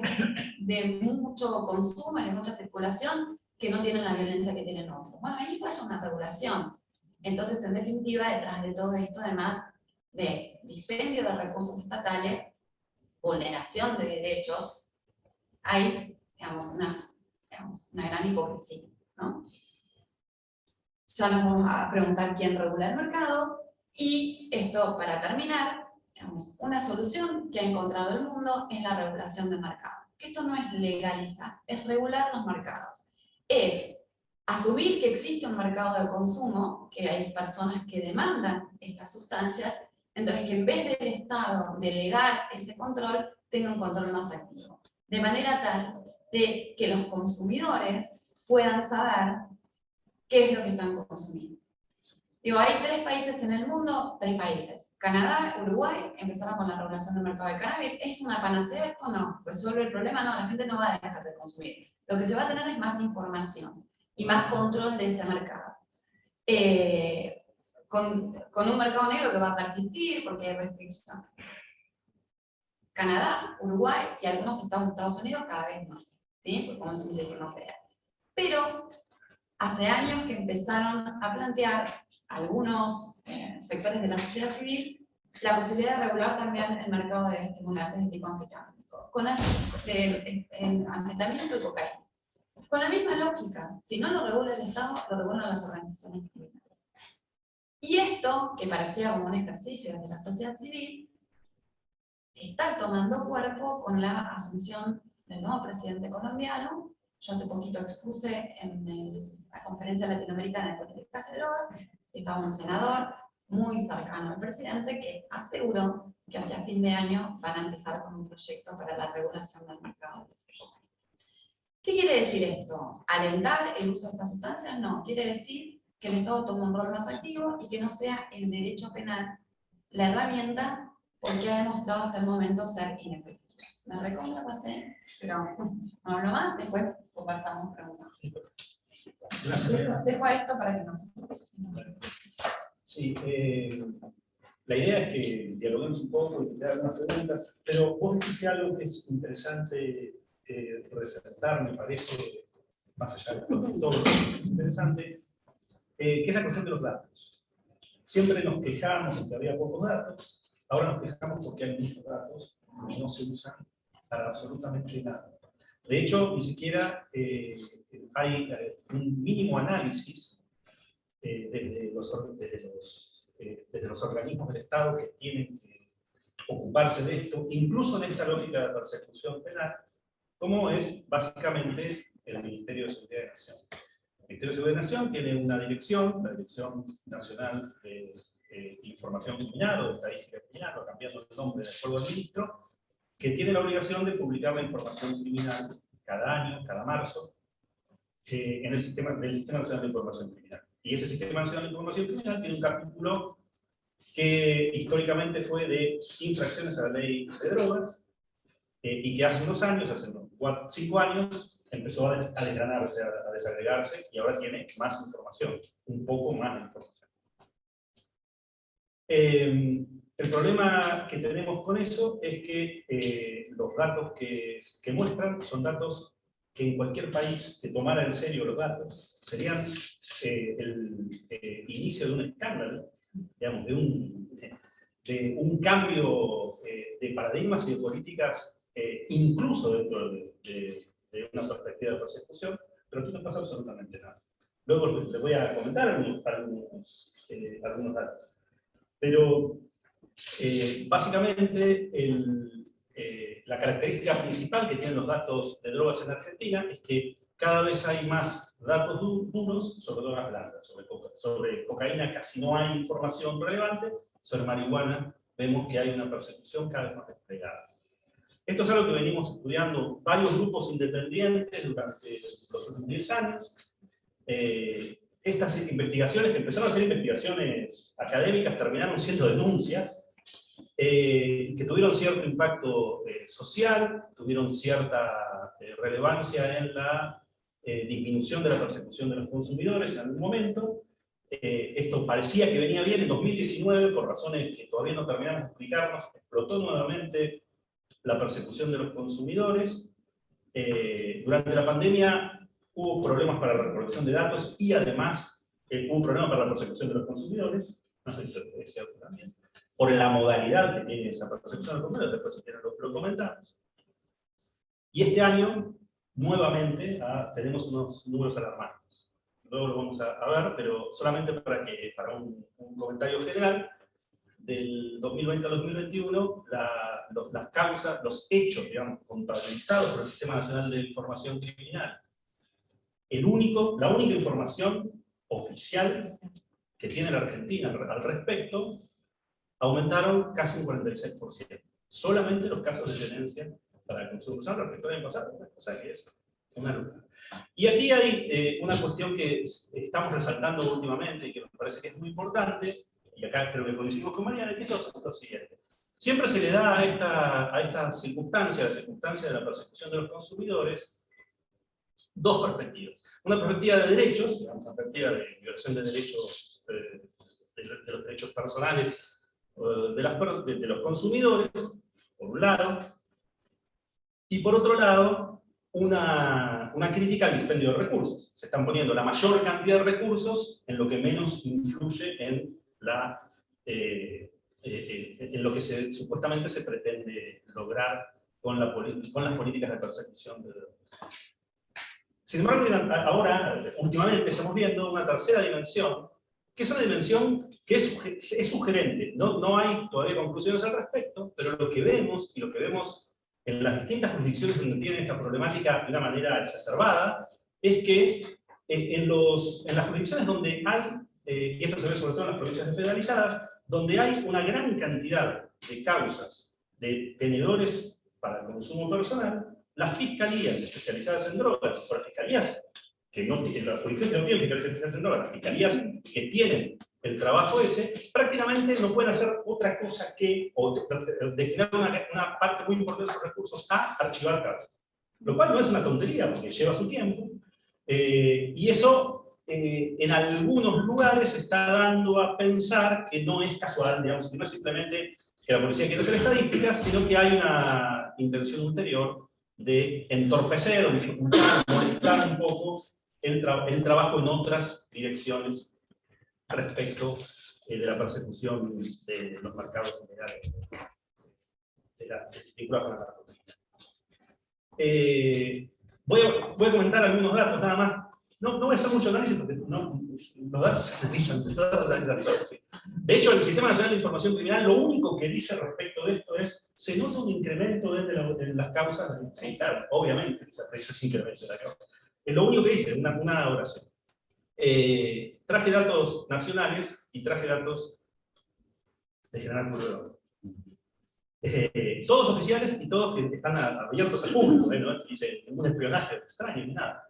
de mucho consumo y de mucha circulación que no tienen la violencia que tienen otros? Bueno, ahí falla una regulación. Entonces, en definitiva, detrás de todo esto, además de dispendio de recursos estatales, vulneración de derechos, hay, digamos, una gran hipocresía, ¿no? Ya nos vamos a preguntar quién regula el mercado, y esto, para terminar, digamos, una solución que ha encontrado el mundo es la regulación del mercado. Esto no es legalizar, es regular los mercados. Es asumir que existe un mercado de consumo, que hay personas que demandan estas sustancias, entonces que en vez del Estado delegar ese control, tenga un control más activo. De manera tal de que los consumidores puedan saber qué es lo que están consumiendo. Digo, hay 3 países en el mundo, 3 países. Canadá, Uruguay, empezaron con la regulación del mercado de cannabis. ¿Es una panacea esto? No. ¿Resuelve el problema? No, la gente no va a dejar de consumir. Lo que se va a tener es más información y más control de ese mercado. Con un mercado negro que va a persistir porque hay restricciones. Canadá, Uruguay y algunos estados de Estados Unidos cada vez más, ¿sí? Porque como es un sistema federal. Pero hace años que empezaron a plantear algunos sectores de la sociedad civil la posibilidad de regular también el mercado de estimulantes de tipo anfetamínico, anfetamínico y cocaína. Con la misma lógica, si no lo regula el Estado, lo regulan las organizaciones criminales. Y esto, que parecía como un ejercicio de la sociedad civil, está tomando cuerpo con la asunción del nuevo presidente colombiano. Yo hace poquito expuse en la Conferencia Latinoamericana de Políticas de Drogas, estaba un senador muy cercano al presidente que aseguró que hacia fin de año van a empezar con un proyecto para la regulación del mercado. ¿Qué quiere decir esto? ¿Alentar el uso de estas sustancias? No, quiere decir que el Estado tome un rol más activo y que no sea el derecho penal la herramienta, porque ha demostrado hasta el momento ser inefectivo. Me recontra pasé, pero no hablo más, después compartamos preguntas. Dejo esto para que nos... Sí, la idea es que dialoguemos un poco y te haga algunas preguntas, pero vos dijiste algo que es interesante resaltar, me parece, más allá de todo lo que es interesante, que es la cuestión de los datos. Siempre nos quejamos de que había pocos datos, ahora nos quejamos porque hay muchos datos y no se usan para absolutamente nada. De hecho, ni siquiera hay un mínimo análisis desde los organismos del Estado que tienen que ocuparse de esto, incluso en esta lógica de persecución penal, como es básicamente el Ministerio de Seguridad de Nación. El Ministerio de Seguridad de Nación tiene una dirección, la Dirección Nacional de Información Criminal o de Estadística Criminal, o cambiando el nombre de acuerdo al ministro, que tiene la obligación de publicar la información criminal cada año, cada marzo, en el Sistema Nacional de Información Criminal. Y ese Sistema Nacional de Información Criminal tiene un capítulo que históricamente fue de infracciones a la ley de drogas, y que hace unos años, hace unos 5 años, empezó a desgranarse, a desagregarse, y ahora tiene más información, un poco más de información. El problema que tenemos con eso es que los datos que muestran son datos que en cualquier país que tomara en serio los datos serían el inicio de un escándalo, digamos, de un cambio de paradigmas y de políticas, incluso dentro de una perspectiva de persecución, pero aquí no pasa absolutamente nada. Luego les voy a comentar algunos datos. Pero básicamente la característica principal que tienen los datos de drogas en Argentina es que cada vez hay más datos duros sobre drogas blandas, sobre cocaína casi no hay información relevante, sobre marihuana vemos que hay una persecución cada vez más desplegada. Esto es algo que venimos estudiando varios grupos independientes durante los últimos 10 años. Estas investigaciones, que empezaron a ser investigaciones académicas, terminaron siendo denuncias, que tuvieron cierto impacto social, tuvieron cierta relevancia en la disminución de la persecución de los consumidores en algún momento. Esto parecía que venía bien en 2019, por razones que todavía no terminamos de explicarnos, explotó nuevamente la persecución de los consumidores. Durante la pandemia hubo problemas para la recolección de datos y además hubo problemas para la persecución de los consumidores, esto es cierto también, por la modalidad que tiene esa persecución de los consumidores, después si quieren lo comentamos. Y este año, nuevamente, tenemos unos números alarmantes. Luego lo vamos a ver, pero solamente para un comentario general, del 2020 al 2021, las causas, los hechos, digamos, contabilizados por el Sistema Nacional de Información Criminal, la única información oficial que tiene la Argentina al respecto, aumentaron casi un 46%. Solamente los casos de tenencia para el consumo personal respecto al año pasado, una cosa que es una locura. Y aquí hay una cuestión que estamos resaltando últimamente y que me parece que es muy importante, y acá creo que coincidimos con Mariana, que es lo siguiente. Siempre se le da a esta circunstancia, la circunstancia de la persecución de los consumidores, dos perspectivas. Una perspectiva de derechos, digamos, una perspectiva de violación de derechos, de los derechos personales de los consumidores, por un lado, y por otro lado, una crítica al dispendio de recursos. Se están poniendo la mayor cantidad de recursos en lo que menos influye en lo que supuestamente se pretende lograr con las políticas de persecución de drogas. Sin embargo, ahora, últimamente, estamos viendo una tercera dimensión, que es una dimensión que es sugerente. No hay todavía conclusiones al respecto, pero lo que vemos, y lo que vemos en las distintas jurisdicciones donde tienen esta problemática de una manera exacerbada, es que en las jurisdicciones donde hay, y esto se ve sobre todo en las provincias desfederalizadas, donde hay una gran cantidad de causas de tenedores para el consumo personal, las fiscalías especializadas en drogas, o las fiscalías que no tienen, las jurisdicciones que no tienen fiscalías especializadas en drogas, las fiscalías que tienen el trabajo ese, prácticamente no pueden hacer otra cosa que destinar una parte muy importante de sus recursos a archivar casos. Lo cual no es una tontería, porque lleva su tiempo, y eso en algunos lugares se está dando a pensar que no es casual, digamos, que no es simplemente que la policía quiere hacer estadísticas, sino que hay una intención ulterior de entorpecer o dificultar, molestar un poco el trabajo en otras direcciones respecto de la persecución de los mercados ilegales de la narcotráfico. Voy a comentar algunos datos, nada más. No voy a hacer mucho análisis porque los datos se analizan solos. ¿Sí? De hecho, el Sistema Nacional de Información Criminal lo único que dice respecto de esto es se nota un incremento en las causas. Sí, claro, obviamente, se aprecia ese incremento de la causa. Es lo único que dice, una oración. Traje datos nacionales y traje datos de General Purredón. Todos oficiales y todos que están abiertos al público, no dice ningún espionaje extraño ni nada.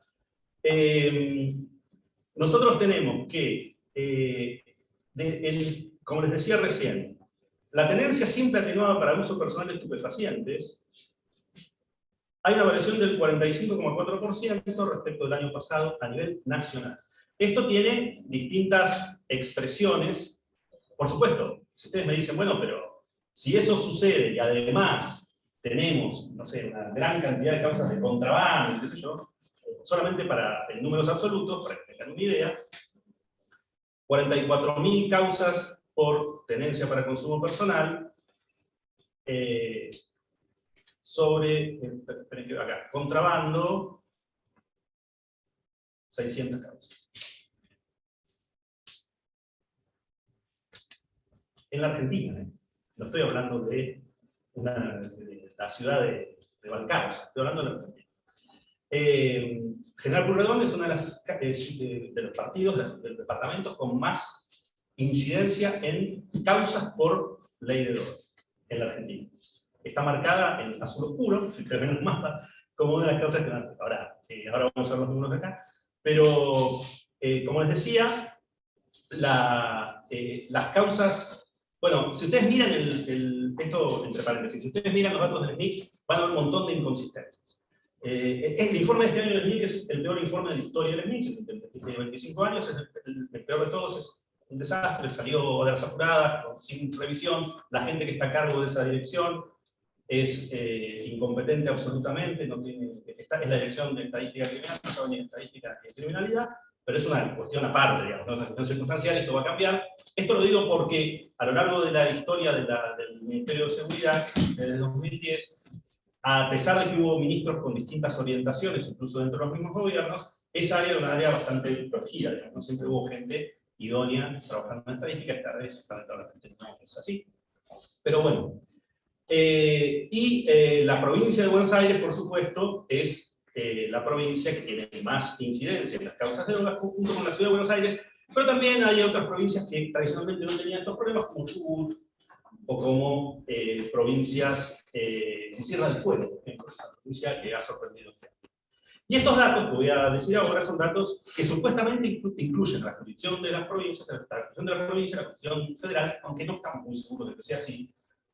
Nosotros tenemos que, como les decía recién, la tenencia simple atenuada para uso personal de estupefacientes, hay una variación del 45,4% respecto del año pasado a nivel nacional. Esto tiene distintas expresiones. Por supuesto, si ustedes me dicen, bueno, pero si eso sucede y además tenemos, no sé, una gran cantidad de causas de contrabando, qué sé yo, solamente en números absolutos, para que tengan una idea, 44.000 causas por tenencia para consumo personal, sobre, acá, contrabando, 600 causas. En la Argentina, no estoy hablando de la ciudad de Balcarce, estoy hablando de la Argentina. General Purredón es una de los partidos, de los departamentos con más incidencia en causas por ley de drogas en la Argentina. Está marcada en azul oscuro, si ustedes ven el mapa, como una de las causas que ahora vamos a ver los números de acá, pero como les decía, las causas, bueno, si ustedes miran esto entre paréntesis, si ustedes miran los datos del SNIC, van a ver un montón de inconsistencias. El informe de este año del SNIC es el peor informe de la historia del SNIC, de 25 años, es el peor de todos, es un desastre, salió de las apuradas, sin revisión, la gente que está a cargo de esa dirección es incompetente absolutamente, no tiene, es la dirección de estadística criminal, no sabe ni de estadística de criminalidad, pero es una cuestión aparte, digamos, ¿no? Es una cuestión circunstancial, esto va a cambiar. Esto lo digo porque a lo largo de la historia del Ministerio de Seguridad, desde 2010, a pesar de que hubo ministros con distintas orientaciones, incluso dentro de los mismos gobiernos, esa área era una área bastante protegida, no siempre hubo gente idónea trabajando en estadística, esta vez lamentablemente no es así. Pero bueno. La provincia de Buenos Aires, por supuesto, es la provincia que tiene más incidencia en las causas de drogas, junto con la ciudad de Buenos Aires, pero también hay otras provincias que tradicionalmente no tenían estos problemas, como Chubut, o como provincias en Tierra del Fuego, por ejemplo, esa provincia que ha sorprendido este año. Y estos datos que voy a decir ahora son datos que supuestamente incluyen la jurisdicción de las provincias, la jurisdicción de la provincia, la jurisdicción federal, aunque no estamos muy seguros de que sea así,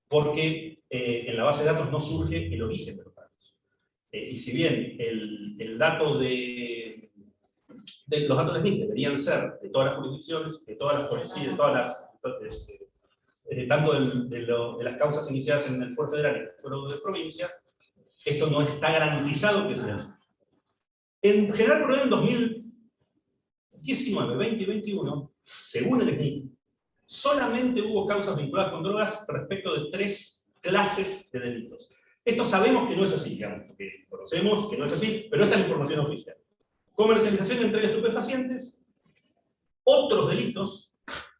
porque en la base de datos no surge el origen de los datos. Y si bien el dato de los datos de SNIC deberían ser de todas las jurisdicciones, de todas las policías, de todas las, tanto de las causas iniciadas en el fuero federal y en el fuero de provincia, esto no está garantizado que sea así. En General Purredón en 2019, 20 y 21, según el SNIC, solamente hubo causas vinculadas con drogas respecto de 3 clases de delitos. Esto sabemos que no es así, digamos, porque conocemos que no es así, pero esta es la información oficial. Comercialización de entrega de estupefacientes, otros delitos,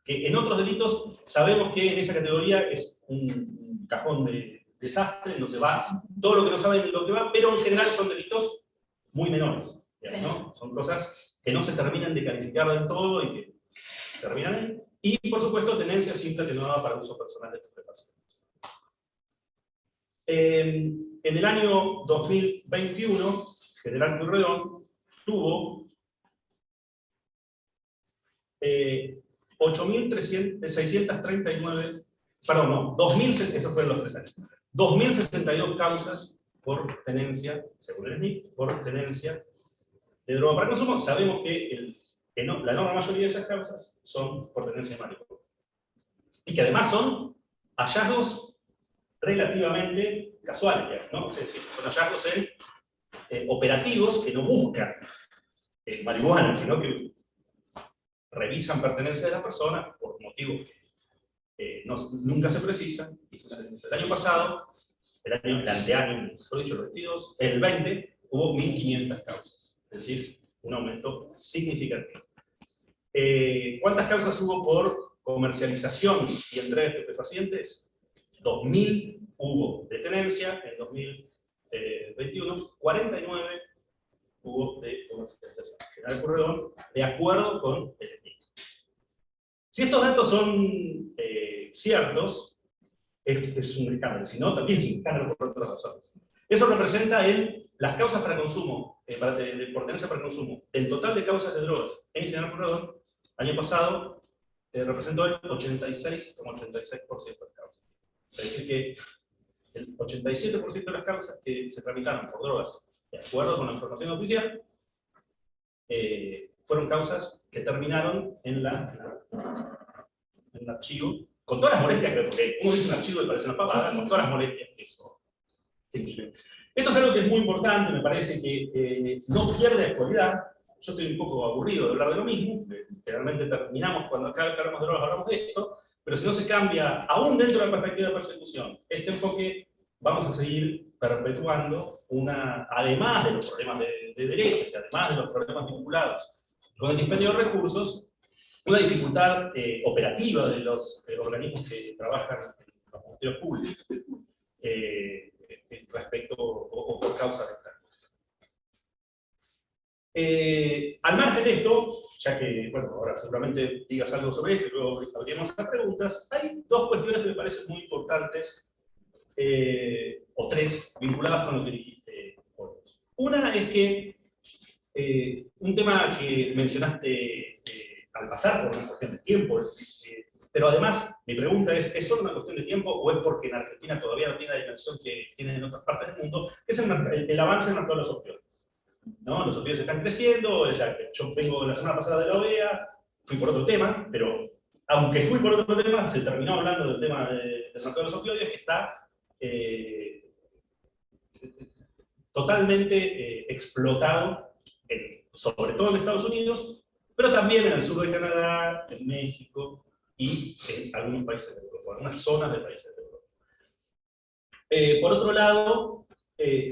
que en otros delitos sabemos que en esa categoría es un cajón de desastre, en donde va todo lo que no saben de lo que va, pero en general son delitos muy menores, digamos, ¿no? Son cosas que no se terminan de calificar del todo y que terminan ahí. Y, por supuesto, tenencia simple atenuada para uso personal de estupefacientes. En el año 2021, General Purredón tuvo 8.639, perdón, no, 2.000, eso fueron los 3 años, 2.062 causas por tenencia, según el SNIC, por tenencia de droga para consumo. Sabemos que la enorme mayoría de esas causas son por tenencia de marihuana. Y que además son hallazgos relativamente casuales, ¿no? Es decir, son hallazgos en operativos que no buscan marihuana, sino que revisan pertenencia de la persona por motivos que nunca se precisan. Y sucede. El año pasado, el anteaño, mejor dicho, el 20, hubo 1.500 causas, es decir, un aumento significativo. ¿Cuántas causas hubo por comercialización y entrega de estupefacientes? 2.000 hubo de tenencia en 2021, 49 hubo de comercialización. General Pueyrredón, de acuerdo con el ENIC. Si estos datos son ciertos, es un escándalo, si no, también es un escándalo por otras razones. Eso representa las causas para consumo, por tenencia para consumo, del total de causas de drogas en General Pueyrredón, año pasado representó el 86,86% de causas. Es decir, que el 87% de las causas que se tramitaron por drogas, de acuerdo con la información oficial, fueron causas que terminaron en el archivo, con todas las molestias, porque uno dice un archivo y parece una pavada, con todas las molestias que eso significa. Esto es algo que es muy importante, me parece que no pierde actualidad. Yo estoy un poco aburrido de hablar de lo mismo, generalmente terminamos cuando acá hablamos de drogas, hablamos de esto, pero si no se cambia, aún dentro de la perspectiva de persecución, este enfoque, vamos a seguir perpetuando además de los problemas de derechos y además de los problemas vinculados con el dispendio de recursos, una dificultad operativa de los organismos que trabajan en los ministerios públicos respecto o por causa de esta. Al margen de esto, ya que, bueno, ahora seguramente digas algo sobre esto y luego abriremos a preguntas, hay dos cuestiones que me parecen muy importantes, o tres, vinculadas con lo que dijiste hoy. Una es que un tema que mencionaste al pasar por una cuestión de tiempo, pero además mi pregunta ¿es solo una cuestión de tiempo o es porque en Argentina todavía no tiene la dimensión que tiene en otras partes del mundo, que es el avance en el mercado de los opioides? ¿No? Los opioides están creciendo, yo vengo la semana pasada de la OEA, fui por otro tema, pero aunque fui por otro tema, se terminó hablando del tema del mercado de los opioides, que está totalmente explotado, sobre todo en Estados Unidos, pero también en el sur de Canadá, en México y en algunos países de Europa, algunas zonas de países de Europa. Por otro lado,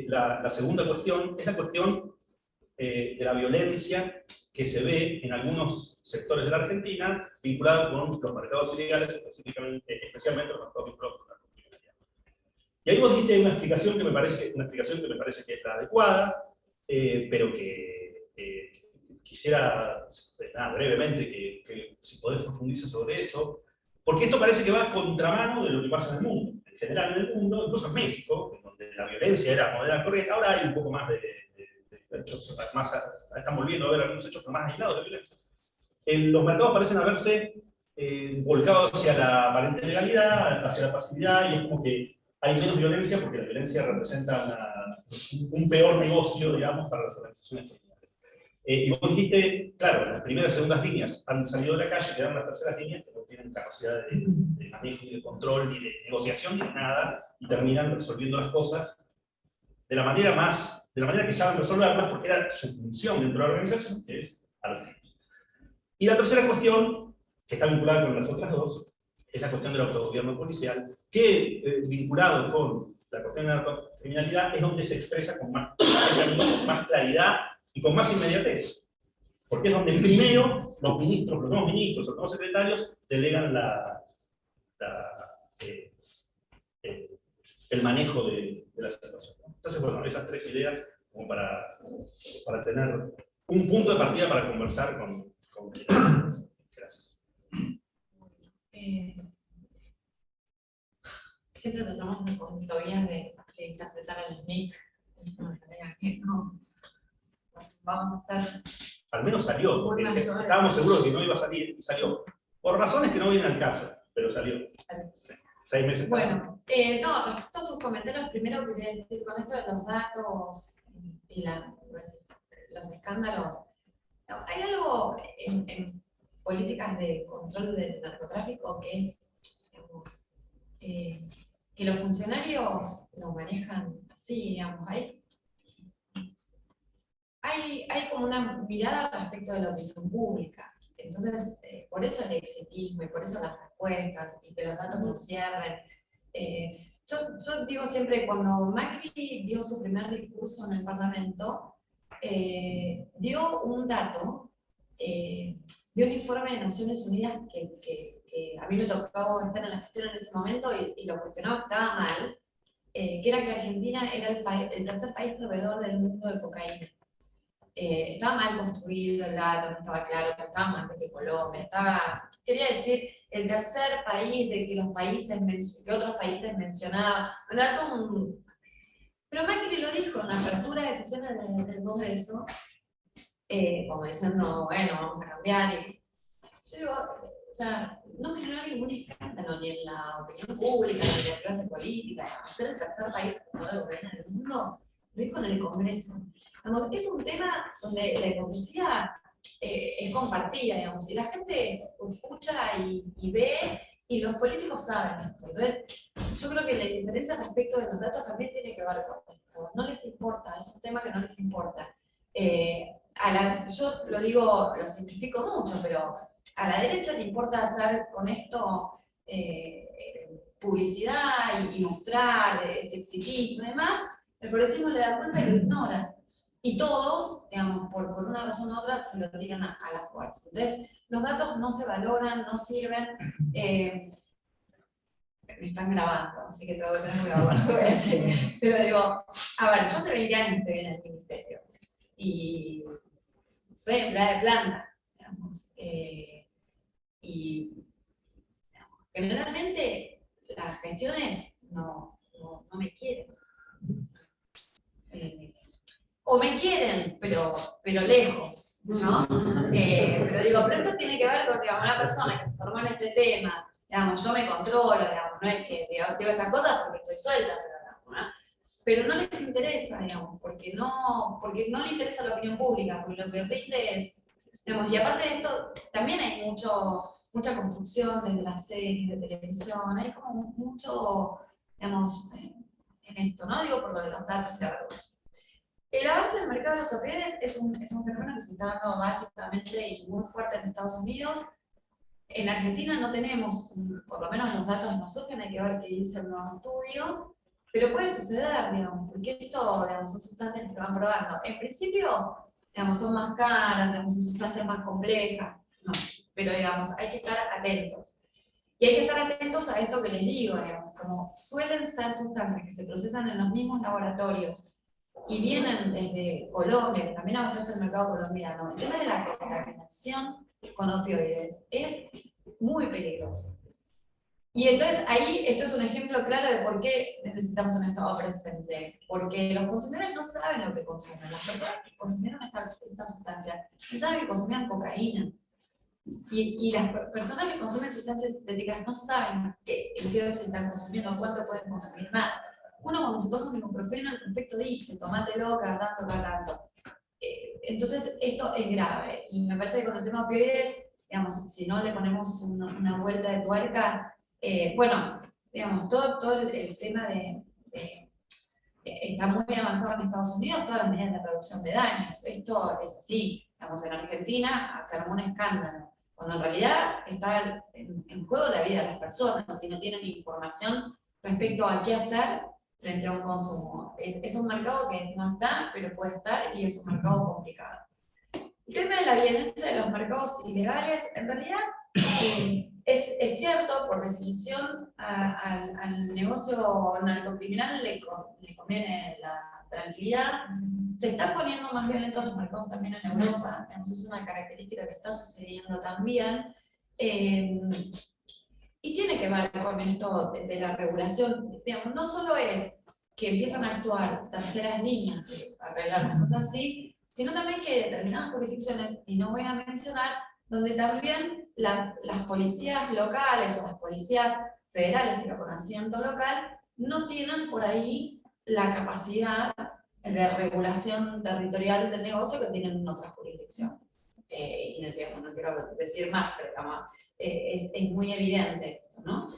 la segunda cuestión es la cuestión de la violencia que se ve en algunos sectores de la Argentina vinculada con los mercados ilegales, especialmente los mercados vinculados con la criminalidad. Y ahí vos diste una explicación que me parece que es la adecuada, pero que quisiera, brevemente, que si podés profundizar sobre eso, porque esto parece que va a contramano de lo que pasa en el mundo. En general en el mundo, incluso en México, en donde la violencia era moderna corriente, ahora hay un poco más de hechos, están volviendo a ver algunos hechos más aislados de violencia. Los mercados parecen haberse volcado hacia la aparente legalidad, hacia la pasividad, y es como que hay menos violencia porque la violencia representa un peor negocio, digamos, para las organizaciones criminales. Y vos dijiste, claro, las primeras y segundas líneas han salido de la calle, quedaron las terceras líneas que no tienen capacidad de manejo, ni de control, ni de negociación, ni de nada, y terminan resolviendo las cosas de la manera que saben resolverlas, porque era su función dentro de la organización, que es a los crimes. Y la tercera cuestión, que está vinculada con las otras dos, es la cuestión del autogobierno policial, que vinculado con la cuestión de la criminalidad es donde se expresa con más claridad y con más inmediatez. Porque es donde primero los nuevos ministros o los nuevos secretarios delegan el manejo de la situación. Entonces, bueno, esas tres ideas como para tener un punto de partida para conversar con gracias. Siempre tratamos todavía de interpretar al NIC, es una tarea que no vamos a hacer. Al menos salió, porque estábamos seguros de que no iba a salir, y salió. Por razones que no vienen al caso, pero salió. 6 meses. Bueno, no, respecto a tus comentarios, primero quería decir con esto de los datos y los escándalos, no, hay algo en políticas de control del narcotráfico que es, digamos, que los funcionarios lo manejan así, digamos, hay hay como una mirada respecto de la opinión pública. Entonces, por eso el exitismo y por eso las respuestas y que los datos no cierren. Yo digo siempre, cuando Macri dio su primer discurso en el Parlamento, dio un dato, dio un informe de Naciones Unidas que a mí me tocó estar en la gestión en ese momento y lo cuestionaba, estaba mal, que era que Argentina era el tercer país proveedor del mundo de cocaína. Estaba mal construido el dato, no estaba claro, estaba más que Colombia, quería decir, el tercer país de que que otros países mencionaban, pero Macri lo dijo en la apertura de sesiones del Congreso, como diciendo, bueno, vamos a cambiar, y yo digo, o sea, no generó ningún escándalo ni en la opinión pública, ni en la clase política, ser el tercer país proveedor de cocaína del mundo, lo dijo en el Congreso. Digamos, es un tema donde la hipocresía es compartida, digamos, y la gente escucha y ve, y los políticos saben esto. Entonces, yo creo que la diferencia respecto de los datos también tiene que ver con esto. No les importa, es un tema que no les importa. Yo lo digo, lo simplifico mucho, pero a la derecha le importa hacer con esto publicidad y mostrar este exitismo y demás. El progresismo le da cuenta y lo ignora. Y todos, digamos, por una razón u otra, se lo tiran a la fuerza. Entonces, los datos no se valoran, no sirven. Me están grabando, así que tengo que tener cuidado con lo que voy a decir. Pero digo, a ver, yo hace 20 años estoy en el ministerio. Y soy empleada de planta, digamos. Y digamos, generalmente las gestiones no me quieren. O me quieren, pero lejos, ¿no? Pero digo, pero esto tiene que ver con, digamos, una persona que se formó en este tema, digamos, yo me controlo, digamos, no es que digo estas cosas porque estoy suelta, pero no les interesa, digamos, porque no le interesa la opinión pública, porque lo que rinde es, digamos, y aparte de esto, también hay mucha construcción desde las series de televisión, hay como mucho, digamos, en esto, ¿no? Digo por lo de los datos y la vergüenza. El avance del mercado de los opioides es un fenómeno que se está dando básicamente y muy fuerte en Estados Unidos. En Argentina no tenemos, por lo menos los datos no surgen, hay que ver qué dice el nuevo estudio, pero puede suceder, digamos, porque esto, digamos, son sustancias que se van probando. En principio, digamos, son más caras, digamos, son sustancias más complejas, no, pero digamos, hay que estar atentos. Y hay que estar atentos a esto que les digo, digamos, como suelen ser sustancias que se procesan en los mismos laboratorios, y vienen desde Colombia, que también abastece el mercado colombiano. El tema de la contaminación con opioides es muy peligroso. Y entonces ahí, esto es un ejemplo claro de por qué necesitamos un Estado presente. Porque los consumidores no saben lo que consumen. Las personas que consumieron esta sustancia no saben que consumían cocaína. Y las personas que consumen sustancias sintéticas no saben en qué dosis están consumiendo, cuánto pueden consumir más. Uno cuando se toma un ibuprofeno, el prospecto dice, tomátelo cada tanto. Entonces, esto es grave. Y me parece que con el tema opioides, digamos, si no le ponemos una vuelta de tuerca, bueno, digamos, todo el tema está muy avanzado en Estados Unidos, todas las medidas de reducción de daños. Esto es así. Digamos, en Argentina se armó un escándalo, cuando en realidad está en juego la vida de las personas, si no tienen información respecto a qué hacer frente a un consumo. Es un mercado que no está, pero puede estar, y es un mercado complicado. El tema de la violencia de los mercados ilegales, en realidad, es cierto, por definición, al negocio narcocriminal le conviene la tranquilidad. Se están poniendo más violentos los mercados también en Europa, digamos, es una característica que está sucediendo también. Y tiene que ver con esto de la regulación, digamos, no solo es que empiezan a actuar terceras líneas de arreglar las cosas así, sino también que determinadas jurisdicciones, y no voy a mencionar, donde también las policías locales o las policías federales que con asiento local no tienen por ahí la capacidad de regulación territorial del negocio que tienen en otras jurisdicciones. Y no quiero decir más, pero es muy evidente esto, ¿no?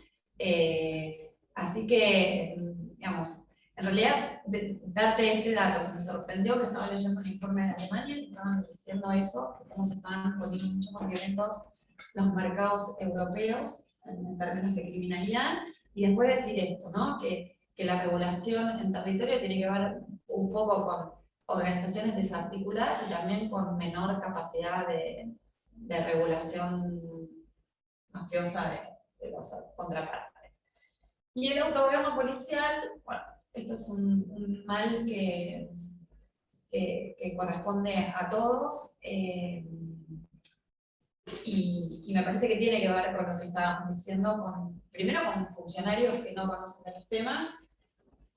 Así que, digamos, En realidad, darte este dato, que me sorprendió que estaba leyendo un informe de Alemania y estaban diciendo eso, que cómo se estaban poniendo mucho más violentos los mercados europeos en términos de criminalidad, y después decir esto, ¿no? Que la regulación en territorio tiene que ver un poco con organizaciones desarticuladas y también con menor capacidad de regulación mafiosa de los contrapartes. Y el autogobierno policial, bueno, esto es un mal que corresponde a todos, y me parece que tiene que ver con lo que estábamos diciendo, primero con funcionarios que no conocen de los temas,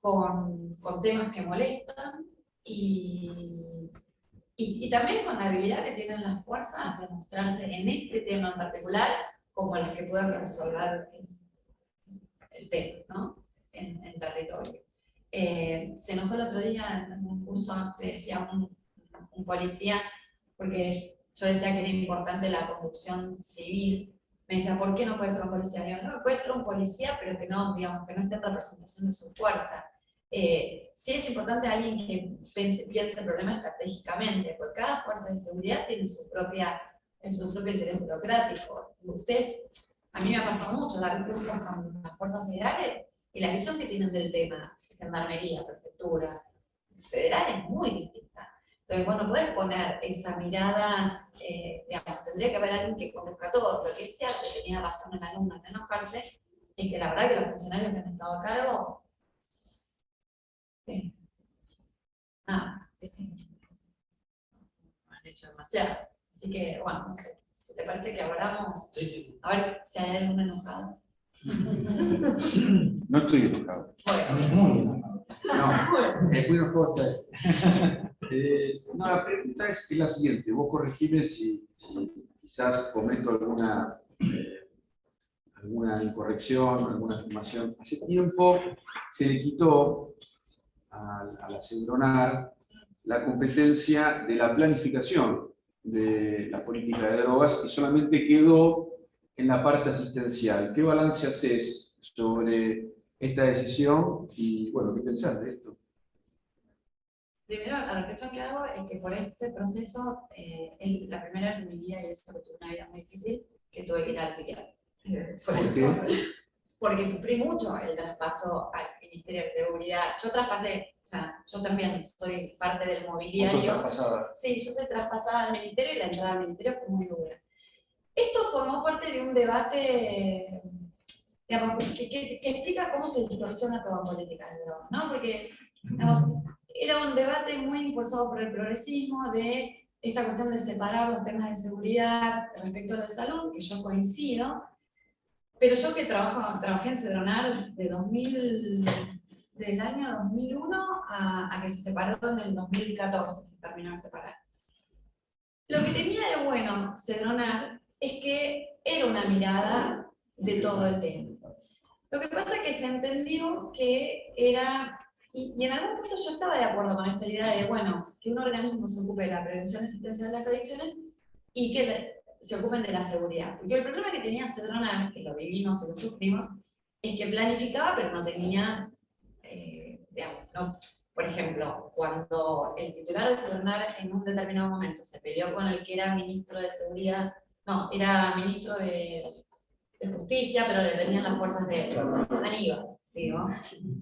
con temas que molestan, y también con la habilidad que tienen las fuerzas de mostrarse en este tema en particular como las que pueden resolver el tema, ¿no? En territorio. Se enojó el otro día en un curso, le decía un policía, porque yo decía que era importante la conducción civil. Me decía, ¿por qué no puede ser un policía? Digo, no, puede ser un policía, pero que no, digamos, que no esté en representación de su fuerza. Sí es importante alguien que piense el problema estratégicamente, porque cada fuerza de seguridad tiene su propio interés burocrático. Ustedes, a mí me ha pasado mucho dar cursos con las fuerzas federales y la visión que tienen del tema, gendarmería, prefectura, federal, es muy distinta. Entonces, bueno, puedes poner esa mirada, digamos, tendría que haber alguien que conduzca todo, pero que sea que tenía razón el alumno en enojarse, es que la verdad que los funcionarios que han estado a cargo, han hecho demasiado. Así que, bueno, no sé, si te parece que abramos, Sí, sí. a ver si hay algún enojado. No estoy enojado. Bueno, Muy enojado. No, muy enojado está. No, la pregunta es la siguiente. Vos corregime si quizás cometo alguna incorrección, alguna afirmación. Hace tiempo se le quitó a la Cedronar la competencia de la planificación de la política de drogas y solamente quedó en la parte asistencial. ¿Qué balance haces sobre esta decisión y, bueno, qué pensás de esto? primero, la reflexión que hago es que por este proceso, es la primera vez en mi vida, y eso que tuve una vida muy difícil, que tuve que ir al psiquiatra. ¿Por qué? Porque sufrí mucho el traspaso al Ministerio de Seguridad. Yo traspasé, o sea, yo también soy parte del ¿Vos sos mobiliario. traspasada? Sí, yo soy traspasada al Ministerio y la entrada al Ministerio fue muy dura. Esto formó parte de un debate, digamos, que explica cómo se distorsiona toda política de drogas, ¿no? Porque, digamos, era un debate muy impulsado por el progresismo de esta cuestión de separar los temas de seguridad respecto a la salud, que yo coincido, pero yo que trabajé en Cedronar del año 2001 a que se separó en el 2014, se terminó de separar. Lo que tenía de bueno Cedronar es que era una mirada de todo el tema. Lo que pasa es que se entendió que era, y en algún punto yo estaba de acuerdo con esta idea de, bueno, que un organismo se ocupe de la prevención y asistencia de las adicciones y que se ocupen de la seguridad. Porque el problema que tenía Cedronar, que lo vivimos y lo sufrimos, es que planificaba, pero no tenía, digamos, no. Por ejemplo, cuando el titular de Cedronar en un determinado momento se peleó con el que era ministro de Seguridad, no, era ministro de Justicia, pero le venían las fuerzas de Aníbal, digo.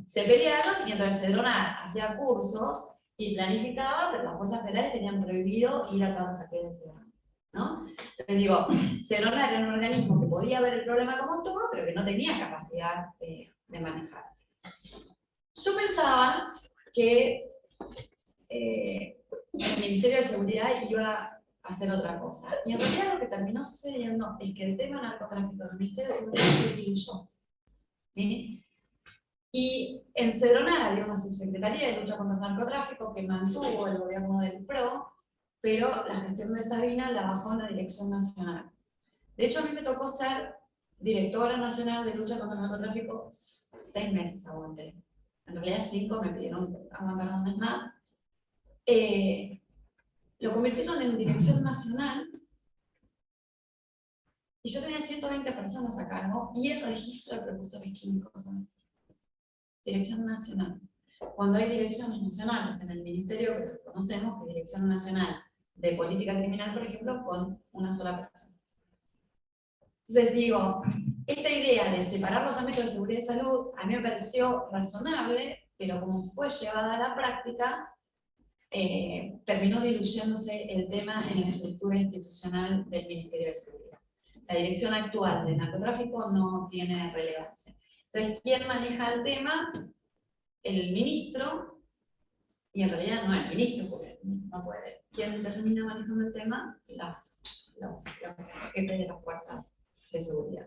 Se pelearon y entonces Cedronar hacía cursos y planificaba, pero las fuerzas federales tenían prohibido ir a todas las actividades de Cedronar, ¿no? Entonces digo, Cedronar era un organismo que podía ver el problema como un todo, pero que no tenía capacidad de manejar. Yo pensaba que el Ministerio de Seguridad iba a hacer otra cosa. Y en realidad lo que terminó sucediendo es que el tema narcotráfico del Ministerio de Seguridad se diluyó. ¿Sí? Y en Cedronar había una subsecretaría de lucha contra el narcotráfico que mantuvo el gobierno del PRO, pero la gestión de Sabina la bajó en la dirección nacional. De hecho, a mí me tocó ser directora nacional de lucha contra el narcotráfico 6 meses aguanté. En realidad 5, me pidieron aguantar un mes más. Lo convirtieron en dirección nacional y yo tenía 120 personas a cargo y el registro de precursores químicos. Dirección nacional. cuando hay direcciones nacionales en el ministerio que conocemos, que es Dirección Nacional de Política Criminal, por ejemplo, con una sola persona. Entonces digo, esta idea de separar los ámbitos de seguridad y salud a mí me pareció razonable, pero como fue llevada a la práctica, terminó diluyéndose el tema en la estructura institucional del Ministerio de Seguridad. La dirección actual de narcotráfico no tiene relevancia. Entonces, ¿quién maneja el tema? El ministro, y en realidad no el ministro, porque el ministro no puede. ¿Quién termina manejando el tema? Los jefes de las fuerzas de seguridad.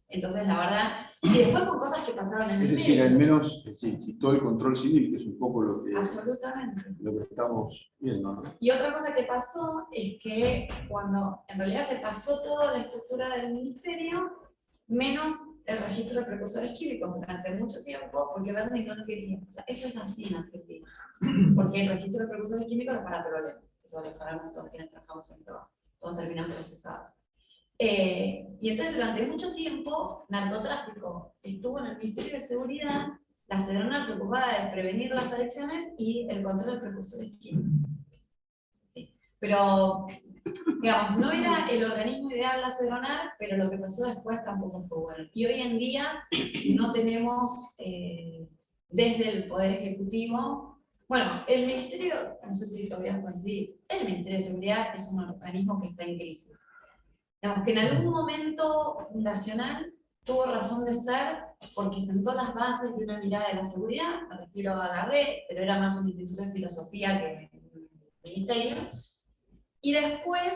Entonces, la verdad, y después con cosas que pasaron en el Es decir, medio. al menos si todo el control civil, que es un poco Absolutamente. lo que estamos viendo, ¿no? Y otra cosa que pasó es que cuando en realidad se pasó toda la estructura del ministerio, menos el registro de precursores químicos durante mucho tiempo, porque Bernie no lo quería. O sea, esto es así en Argentina. Porque el registro de precursores químicos es para problemas. Eso lo sabemos todos quienes trabajamos en drogas. Todos terminan procesados. Y entonces durante mucho tiempo, narcotráfico estuvo en el Ministerio de Seguridad, la CEDRONAR se ocupaba de prevenir las adicciones y el control de precursores químicos. Sí. Pero, digamos, no era el organismo ideal la CEDRONAR, pero lo que pasó después tampoco fue bueno. Y hoy en día no tenemos, desde el Poder Ejecutivo, bueno, el Ministerio, no sé si todavía coincidís, el Ministerio de Seguridad es un organismo que está en crisis. Digamos que en algún momento fundacional tuvo razón de ser porque sentó las bases de una mirada de la seguridad, me refiero a Garré, pero era más un instituto de filosofía que un ministerio, y después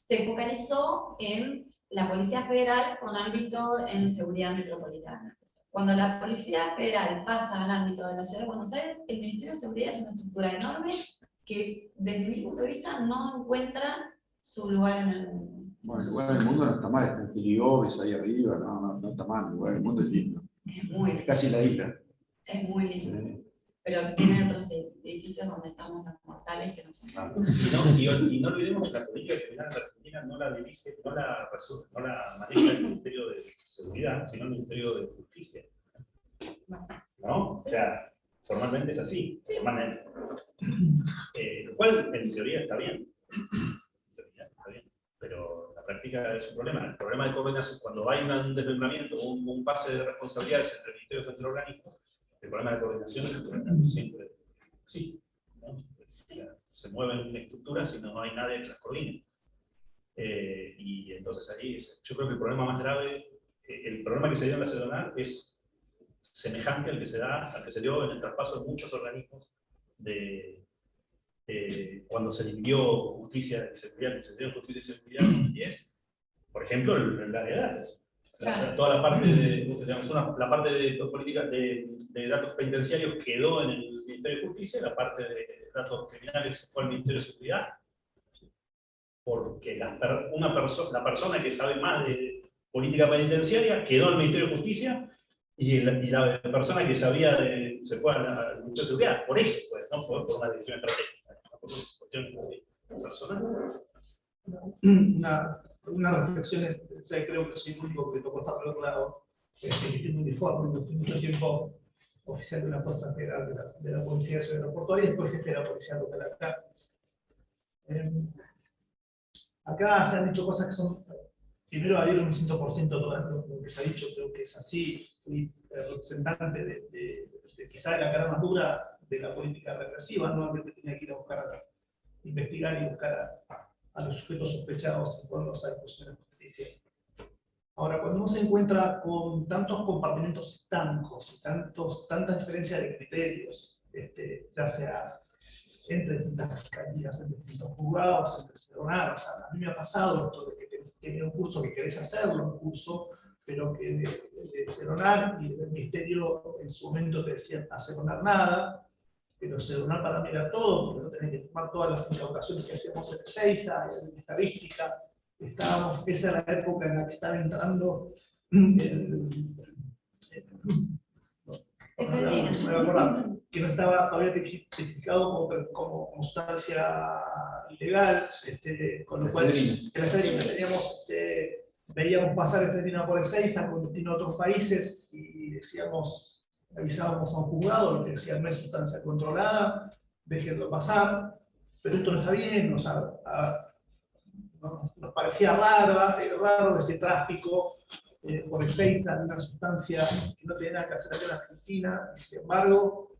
se focalizó en la Policía Federal con ámbito en seguridad metropolitana. Cuando la Policía Federal pasa al ámbito de la Ciudad de Buenos Aires, el Ministerio de Seguridad es una estructura enorme que desde mi punto de vista no encuentra su lugar en el mundo. Bueno, el lugar del mundo no está mal, está en Filiobes ahí arriba, no está mal, el lugar del mundo es lindo. Es muy Es casi la isla. Es muy lindo. Sí. Pero tiene otros edificios donde estamos los mortales que no son. Y no olvidemos que la política criminal en Argentina no la dirige, no la maneja el Ministerio de Seguridad, sino el Ministerio de Justicia. ¿No? O sea, formalmente es así, formalmente. Lo cual en teoría está bien. En teoría está bien. Pero la práctica es un problema. El problema de coordinación, cuando hay un desmembramiento, un pase de responsabilidades entre ministerios y entre organismos, el problema de coordinación es el problema que siempre sí, ¿no? Se mueven estructuras y no hay nadie que las coordine. Y entonces ahí, yo creo que el problema más grave, el problema que se dio en la CEDRONAR es semejante al que se dio en el traspaso de muchos organismos cuando se dividió justicia y seguridad, el Ministerio de Justicia y Seguridad en 2010, por ejemplo, el área de datos. Claro. Toda la parte la parte de políticas de datos penitenciarios quedó en el Ministerio de Justicia, la parte de datos criminales fue al Ministerio de Seguridad, porque la persona que sabe más de política penitenciaria quedó en el Ministerio de Justicia y la persona que sabía se fue al Ministerio de Seguridad, por eso, pues, no fue por una decisión estratégica. Una reflexión es, o sea, creo que soy el único que tocó estar por otro lado, que tiene un uniforme, fui mucho tiempo oficial de una fuerza federal de la Policía de Ciudad Aeroportuaria y después jefe de la Policía Local acá. Acá se han dicho cosas que son, primero adhiero un 100% todo lo que se ha dicho, creo que es así, fui representante de quizá de la cara más dura de la política represiva, normalmente tenía que ir a buscar, investigar y buscar a los sujetos sospechados y ponerlos a disposición de la justicia. Ahora, cuando uno se encuentra con tantos compartimentos estancos y tantas diferencias de criterios, ya sea entre distintas fiscalías, entre distintos juzgados, entre CEDRONAR, o sea, a mí me ha pasado esto de que tenés un curso que querés hacerlo, un curso, pero que de CEDRONAR y del Ministerio en su momento te decían a CEDRONAR nada, pero CEDRONAR para mirar todo, porque no tenés que tomar todas las incautaciones que hacíamos en Ezeiza, en estadística. Esa era la época en la que estaba entrando que no estaba todavía tipificado como sustancia ilegal, con lo cual teníamos, veíamos pasar efedrina por Ezeiza con destino a otros países y decíamos, avisábamos a un juzgado, le decían no es sustancia controlada, déjenlo pasar, pero esto no está bien, nos parecía raro ese tráfico por Ezeiza de una sustancia que no tenía nada que hacer aquí en Argentina, y sin embargo,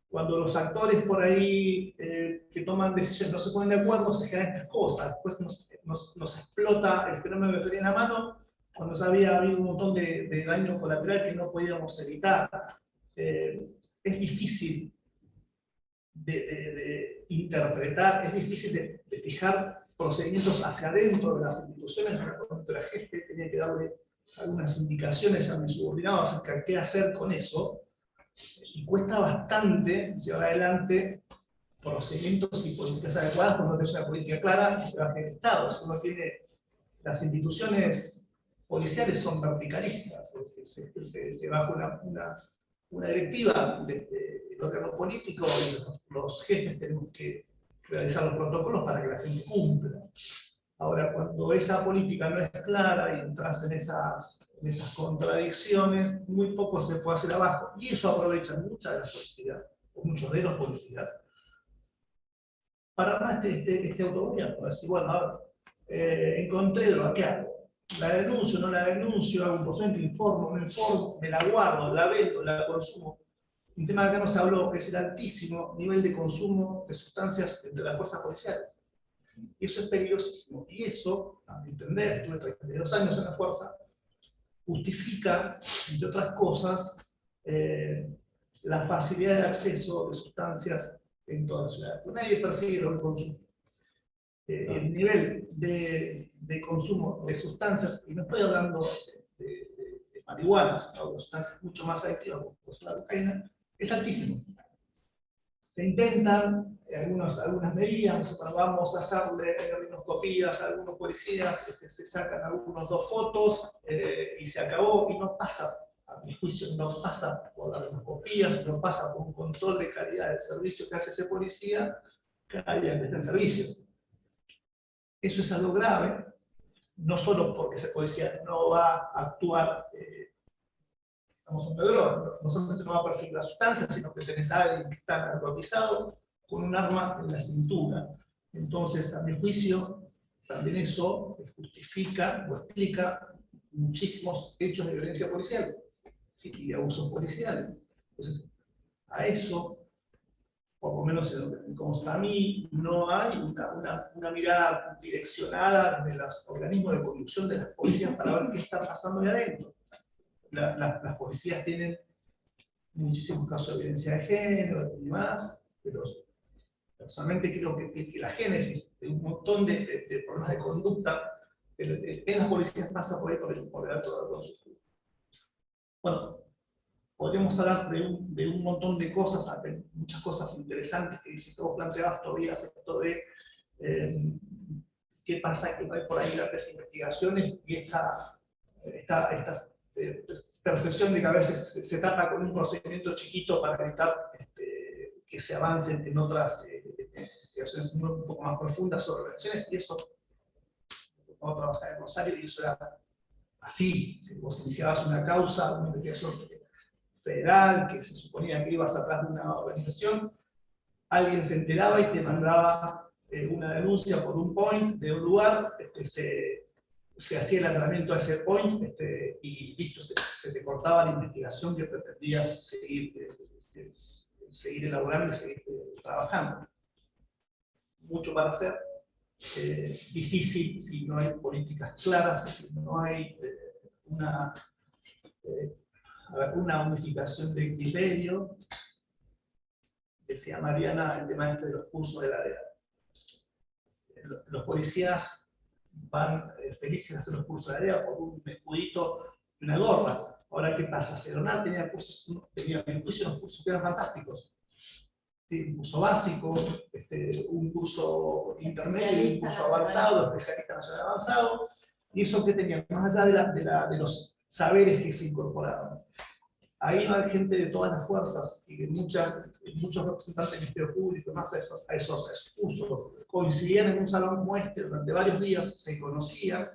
cuando los actores por ahí que toman decisiones no se ponen de acuerdo, se generan estas cosas, después nos explota el fenómeno de feria en la mano, cuando ya había habido un montón de daño colateral que no podíamos evitar. Es difícil de interpretar, es difícil de fijar procedimientos hacia adentro de las instituciones. Cuando la jefe tenía que darle algunas indicaciones a mi subordinado acerca de qué hacer con eso, y cuesta bastante llevar adelante procedimientos y políticas adecuadas cuando no tienes una política clara y trabaja en el Estado. Si uno tiene las instituciones policiales son verticalistas, se baja una directiva del órgano político y los jefes tenemos que realizar los protocolos para que la gente cumpla. Ahora, cuando esa política no es clara y entras en esas contradicciones, muy poco se puede hacer abajo. Y eso aprovechan muchas de las policías, o muchos de los policías, para armar este autogobierno. Decir, bueno, a ver, encontré droga, ¿qué hago? ¿La denuncio, no la denuncio? ¿Hago un procedimiento? ¿Informo, no informo? ¿Me la guardo, la vendo, la consumo? Un tema que acá no se habló, que es el altísimo nivel de consumo de sustancias entre las fuerzas policiales. Y eso es peligrosísimo. Y eso, a mi entender, tuve 32 años en la fuerza, justifica, entre otras cosas, la facilidad de acceso de sustancias en toda la ciudad. Nadie persigue el consumo. El nivel de consumo de sustancias, y no estoy hablando de marihuana, sino de sustancias mucho más adictivas como la cocaína, es altísimo. Se intentan algunas medidas, vamos a hacerle rinoscopías a algunos policías, se sacan algunos 2 fotos y se acabó, y no pasa, a mi juicio, no pasa por las rinoscopías, no pasa por un control de calidad del servicio que hace ese policía cada día que está en servicio. Eso es algo grave, no solo porque ese policía no va a actuar estamos en Pedro, no solamente no va a perseguir la sustancia, sino que tenés a alguien que está narcotizado con un arma en la cintura. Entonces, a mi juicio, también eso justifica o explica muchísimos hechos de violencia policial, ¿sí? Y de abusos policiales. Entonces, a eso, por lo menos como para mí, no hay una mirada direccionada de los organismos de conducción de las policías para ver qué está pasando ahí adentro. Las policías tienen muchísimos casos de violencia de género y demás, pero personalmente creo que la génesis de un montón de problemas de conducta en las policías pasa por ahí por el alto de consumo. Bueno, podríamos hablar de un montón de cosas, muchas cosas interesantes que dices que vos planteabas todavía, esto de qué pasa, que no hay por ahí grandes investigaciones y esta percepción de que a veces se trata con un procedimiento chiquito para evitar que se avance en otras investigaciones un poco más profundas sobre relaciones, y eso, cuando trabajaba en Rosario, y eso era así, si vos iniciabas una causa, una investigación federal, que se suponía que ibas atrás de una organización, alguien se enteraba y te mandaba una denuncia por un point de un lugar, se hacía el tratamiento a ese point y listo, se te cortaba la investigación que pretendías seguir elaborando y seguir trabajando. Mucho para hacer, difícil si no hay políticas claras, si no hay una unificación de criterio. Decía Mariana el tema de los cursos de la DEA. Los policías van felices a hacer los cursos de la DEA por un escudito y una gorra. Ahora, ¿qué pasa? Seronar tenía en juicio unos cursos que eran fantásticos. Sí, un curso básico, un curso intermedio, un curso avanzado, especialista nacional avanzado, y eso que tenía, más allá de los saberes que se incorporaban. Ahí va gente de todas las fuerzas y de muchos representantes del Ministerio Público, más a esos cursos, coincidían en un salón como este durante varios días, se conocían,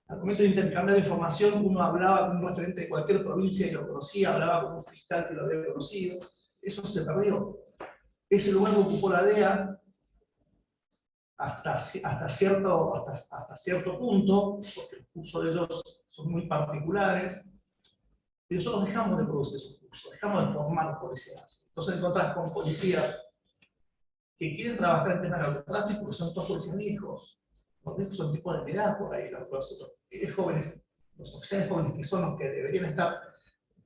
Al momento de intercambiar información, uno hablaba con un referente de cualquier provincia y lo conocía, hablaba con un fiscal que lo había conocido. Eso se perdió. Ese lugar lo ocupó la DEA hasta cierto punto, porque los cursos de ellos son muy particulares, y nosotros dejamos de producir esos cursos, dejamos de formar policías. Entonces encontrás con policías que quieren trabajar en temas de narcotráfico, porque son todos policías viejos, porque son tipos de edad por ahí, los jóvenes, los oficiales jóvenes que son los que deberían estar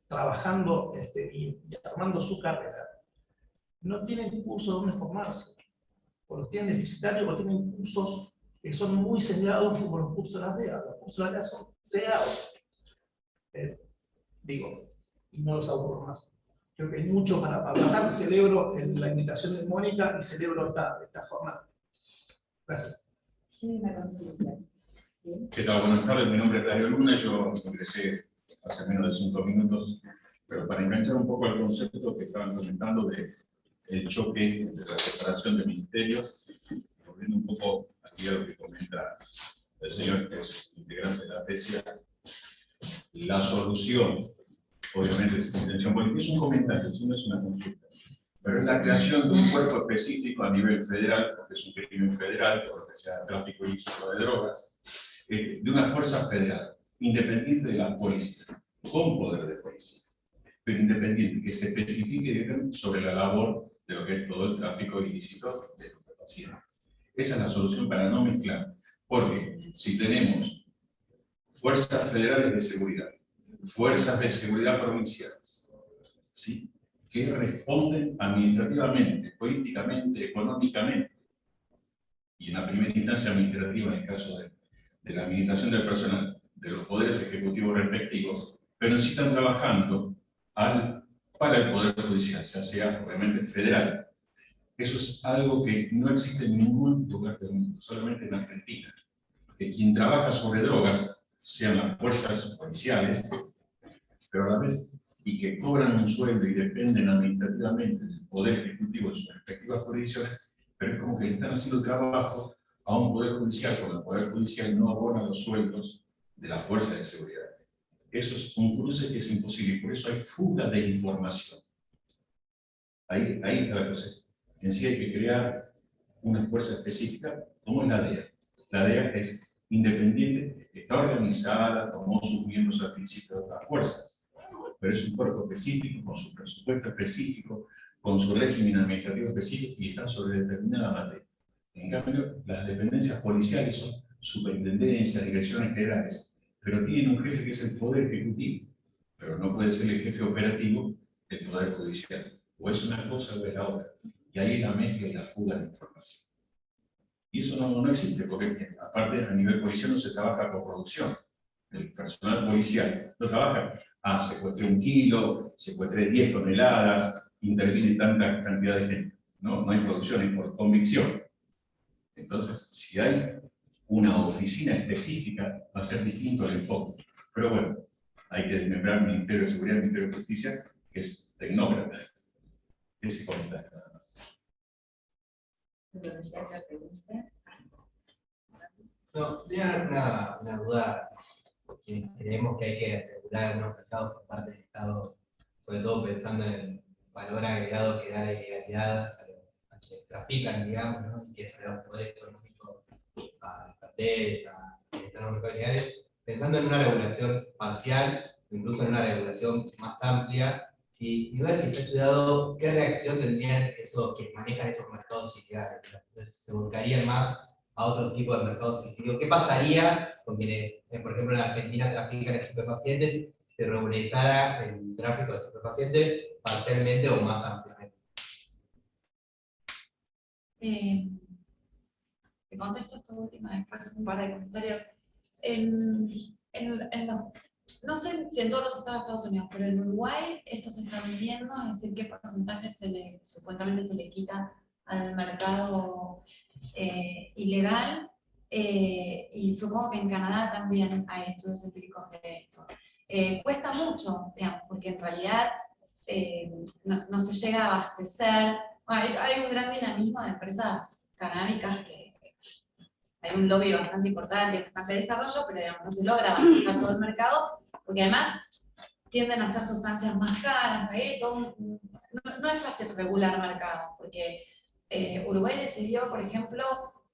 trabajando y armando su carrera, no tienen cursos donde formarse, o los tienen deficitarios, o tienen cursos que son muy sesgados como los cursos de la DEA. Los cursos de la DEA son sesgados. Digo, y no los aburro más. Creo que hay mucho para trabajar. Celebro la invitación de Mónica y celebro esta jornada. Gracias. Sí, me considero. ¿Qué tal? Buenas tardes, mi nombre es Darío Luna, yo ingresé hace menos de 5 minutos, pero para enganchar un poco el concepto que estaban comentando del choque entre la separación de ministerios, volviendo un poco aquí a lo que comenta el señor que es integrante de la PESIA, la solución, obviamente es intención política, es un comentario, eso no es una consulta, pero es la creación de un cuerpo específico a nivel federal, porque es un crimen federal, por lo que sea tráfico ilícito de drogas, de una fuerza federal, independiente de la policía, con poder de policía, pero independiente, que se especifique directamente sobre la labor de lo que es todo el tráfico ilícito de estupefacientes. Esa es la solución para no mezclar, porque si tenemos fuerzas federales de seguridad, fuerzas de seguridad provinciales, ¿sí?, que responden administrativamente, políticamente, económicamente, y en la primera instancia administrativa, en el caso de la administración del personal, de los poderes ejecutivos respectivos, pero sí están trabajando para el Poder Judicial, ya sea obviamente federal. Eso es algo que no existe en ningún lugar del mundo, solamente en Argentina. Que quien trabaja sobre drogas sean las fuerzas policiales, pero a la vez, y que cobran un sueldo y dependen administrativamente del Poder Ejecutivo de sus respectivas jurisdicciones, pero es como que le están haciendo trabajo a un Poder Judicial, cuando el Poder Judicial no abona los sueldos de la fuerza de seguridad. Eso es un cruce que es imposible, y por eso hay fuga de información. Ahí está la cosa. En sí hay que crear una fuerza específica, como es la DEA. La DEA es independiente, está organizada, tomó sus miembros al principio de otras fuerzas, pero es un cuerpo específico, con su presupuesto específico, con su régimen administrativo específico, y está sobre determinada materia. En cambio, las dependencias policiales son superintendencias, direcciones generales, pero tienen un jefe que es el Poder Ejecutivo, pero no puede ser el jefe operativo del Poder Judicial. O es una cosa o es la otra. Y ahí la mezcla y la fuga de información. Y eso no existe, porque aparte a nivel policial no se trabaja por producción. El personal policial no trabaja, secuestré 1 kilo, secuestré 10 toneladas, interviene tanta cantidad de gente. No hay producción, es por convicción. Entonces, si hay una oficina específica, va a ser distinto el enfoque. Pero bueno, hay que desmembrar el Ministerio de Seguridad y el Ministerio de Justicia, que es tecnócrata. Ese comentario nada más. No, tenía una duda. Creemos que hay que regular los mercados por parte del Estado, sobre todo pensando en el valor agregado que da la ilegalidad a quienes trafican, digamos, ¿no? Y que se da un poder económico a los carteles, a quienes están en los mercados ilegales, pensando en una regulación parcial, incluso en una regulación más amplia. Y no sé si está estudiado qué reacción tendrían esos que manejan esos mercados ilegales. Entonces, se volcarían más a otro tipo de mercados ilegales. ¿Qué pasaría con quienes, por ejemplo, en la Argentina trafican estupefacientes, si se regularizara el tráfico de estupefacientes parcialmente o más ampliamente? Te contesto esta última, después un par de comentarios. No sé si en todos los estados de Estados Unidos, pero en Uruguay esto se está midiendo, es decir, qué porcentaje supuestamente se le quita al mercado ilegal, y supongo que en Canadá también hay estudios empíricos de esto. Cuesta mucho, digamos, porque en realidad no se llega a abastecer. Bueno, hay un gran dinamismo de empresas canábicas que hay un lobby bastante importante, bastante desarrollo, pero digamos, no se logra avanzar todo el mercado, porque además tienden a ser sustancias más caras, no es fácil regular mercado, porque Uruguay decidió, por ejemplo,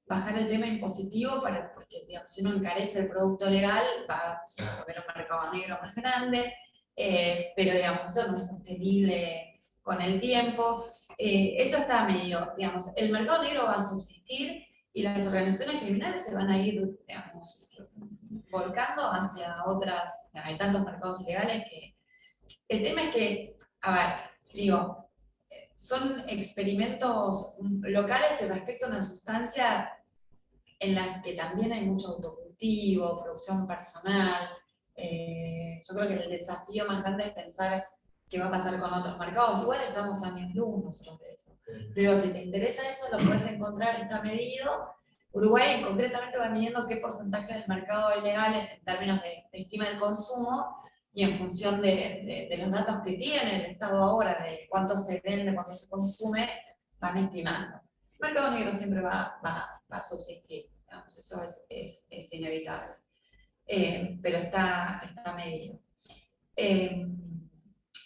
bajar el tema impositivo, porque digamos, si uno encarece el producto legal, va a haber un mercado negro más grande, pero digamos, eso no es sostenible con el tiempo. Eso está medio, digamos, el mercado negro va a subsistir y las organizaciones criminales se van a ir, digamos, volcando hacia otras, hay tantos mercados ilegales que... El tema es que, a ver, digo, son experimentos locales respecto a una sustancia en la que también hay mucho autocultivo, producción personal. Yo creo que el desafío más grande es pensar qué va a pasar con otros mercados. Igual estamos años luz nosotros de eso. Pero si te interesa eso, lo puedes encontrar, está medido. Uruguay concretamente va midiendo qué porcentaje del mercado ilegal en términos de estima del consumo y en función de los datos que tiene el Estado ahora, de cuánto se vende, cuánto se consume, van estimando. El mercado negro siempre va a subsistir, digamos, eso es inevitable, pero está medido.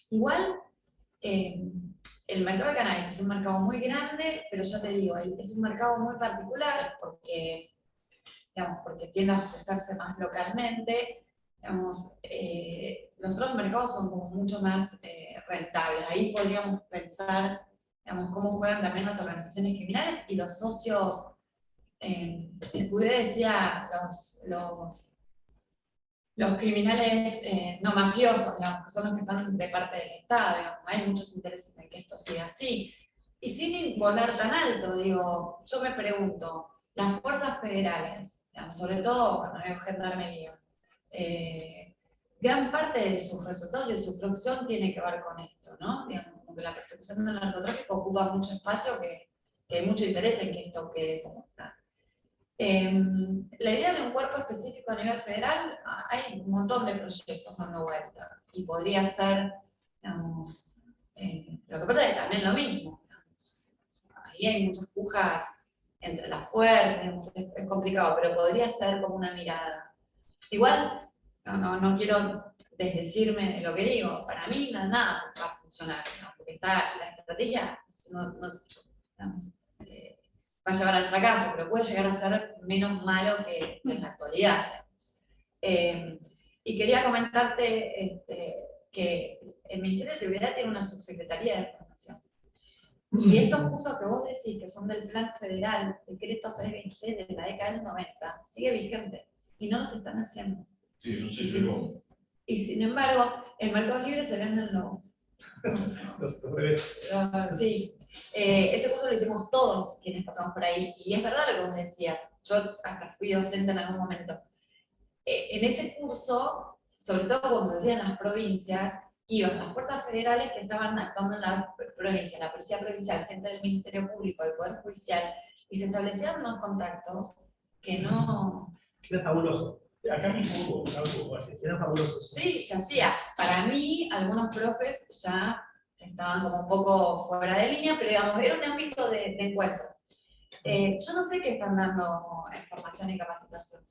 Igual, el mercado de cannabis es un mercado muy grande, pero ya te digo, es un mercado muy particular porque tiende a ofrecerse más localmente. Digamos, los otros mercados son como mucho más rentables. Ahí podríamos pensar, digamos, cómo juegan también las organizaciones criminales y los socios. El PUDE decía los criminales no mafiosos, digamos, que son los que están de parte del Estado. Digamos, hay muchos intereses en que esto siga así. Y sin volar tan alto, digo, yo me pregunto, las fuerzas federales, digamos, sobre todo cuando veo gendarmería, gran parte de sus resultados y de su producción tiene que ver con esto, ¿no? Digamos, como que la persecución del narcotráfico ocupa mucho espacio, que hay mucho interés en que esto quede como está. La idea de un cuerpo específico a nivel federal, hay un montón de proyectos dando vuelta, y podría ser, digamos, lo que pasa es que también lo mismo, digamos, ahí hay muchas pujas entre las fuerzas, digamos, es complicado, pero podría ser como una mirada. Igual, no quiero desdecirme de lo que digo, para mí nada va a funcionar, ¿no? Porque está la estrategia, digamos, va a llevar al fracaso, pero puede llegar a ser menos malo que en la actualidad. Y quería comentarte que el Ministerio de Seguridad tiene una subsecretaría de formación. Y estos cursos que vos decís, que son del Plan Federal, decreto 626 de la década del 90, sigue vigente, y no los están haciendo. Sí, no sé yo. Y sin embargo, en Mercado Libre se venden Los bebés. sí. Ese curso lo hicimos todos quienes pasamos por ahí, y es verdad lo que vos decías, yo hasta fui docente en algún momento. En ese curso, sobre todo cuando se hacían las provincias, iban las fuerzas federales que estaban actuando en la provincia, la policía provincial, gente del Ministerio Público, del Poder Judicial, y se establecían unos contactos que no... Era fabuloso. Acá mismo hubo algo así. Era fabuloso. Sí, se hacía. Para mí, algunos profes ya estaban como un poco fuera de línea, pero digamos, era un ámbito de encuentro. Yo no sé qué están dando en formación y capacitación.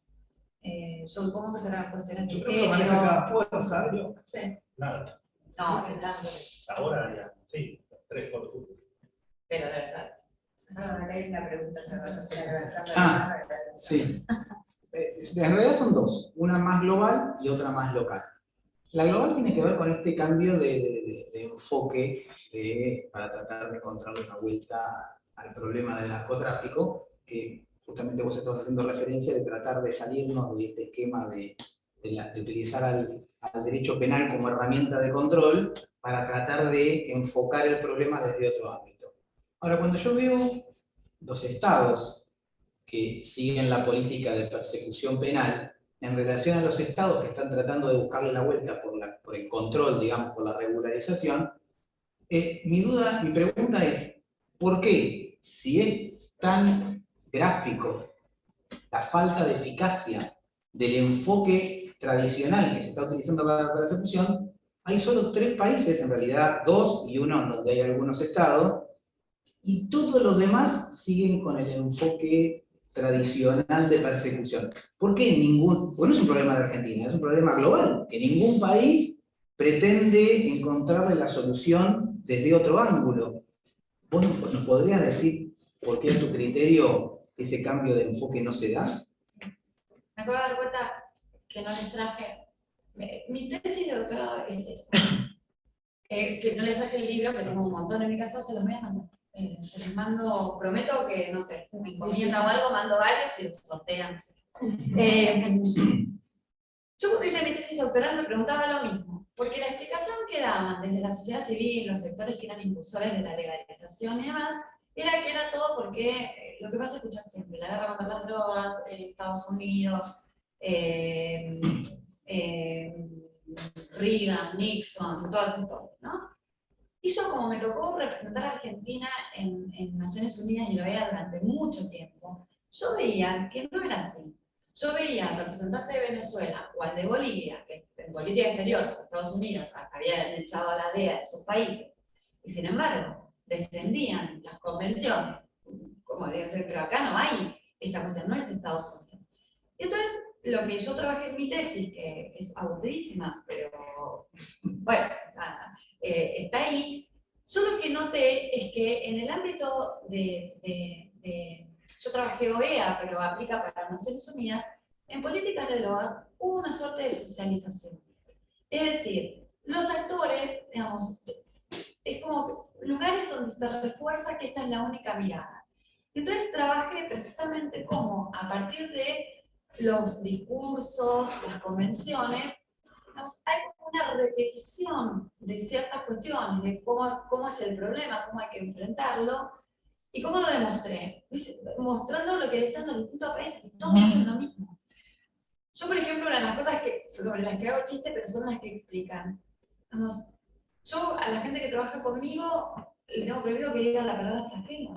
Yo supongo que serán cuestiones de Yo creo que maneja cada fuerza. Sí. Nada. No, están, Ahora ya, sí, 3 por curso. pero debe ser. Hay una pregunta. Sí. En realidad son dos, una más global y otra más local. La global tiene que ver con este cambio de enfoque para tratar de encontrarle una vuelta al problema del narcotráfico, que justamente vos estás haciendo referencia de tratar de salirnos de este esquema de utilizar al derecho penal como herramienta de control para tratar de enfocar el problema desde otro ámbito. Ahora, cuando yo veo los estados que siguen la política de persecución penal, en relación a los estados que están tratando de buscarle la vuelta por el control, digamos, por la regularización, mi pregunta es, ¿por qué, si es tan gráfico la falta de eficacia del enfoque tradicional que se está utilizando para la persecución, hay solo 3 países, en realidad 2 y uno donde hay algunos estados, y todos los demás siguen con el enfoque tradicional de persecución. ¿Por qué ningún? Porque no es un problema de Argentina, es un problema global, que ningún país pretende encontrarle la solución desde otro ángulo. ¿Vos nos podrías decir por qué a tu criterio ese cambio de enfoque no se da? Me acabo de dar cuenta que no les traje. Mi tesis de doctorado es eso. Que no les traje el libro, que tengo un montón en mi casa, se los voy a mandar. Se les mando, prometo que, no sé, me encomienda o algo, mando varios y los sortean. No sé. Yo cuando hice mi tesis doctoral me preguntaba lo mismo, porque la explicación que daban desde la sociedad civil, los sectores que eran impulsores de la legalización y demás, era que era todo porque, lo que vas a escuchar siempre, la guerra contra las drogas, Estados Unidos, Reagan, Nixon, todas esas cosas, ¿no? Y yo, como me tocó representar a Argentina en Naciones Unidas y lo veía durante mucho tiempo, yo veía que no era así. Yo veía al representante de Venezuela o al de Bolivia, que en política exterior, Estados Unidos, habían echado a la DEA de sus países, y sin embargo, defendían las convenciones, como de, pero acá no hay, esta cuestión no es Estados Unidos. Y entonces, lo que yo trabajé en mi tesis, que es aburridísima, pero bueno, nada, está ahí. Yo lo que noté es que en el ámbito yo trabajé OEA, pero aplica para Naciones Unidas, en políticas de drogas hubo una suerte de socialización. Es decir, los actores, digamos, es como lugares donde se refuerza que esta es la única mirada. Entonces trabajé precisamente como a partir de los discursos, las convenciones, hay una repetición de ciertas cuestiones, de cómo es el problema, cómo hay que enfrentarlo, y cómo lo demostré. Mostrando lo que decían los distintos países, y todos hacen lo mismo. Yo, por ejemplo, una de las cosas sobre las que hago chiste, pero son las que explican. Vamos, yo a la gente que trabaja conmigo, le tengo prohibido que diga la palabra flagelo.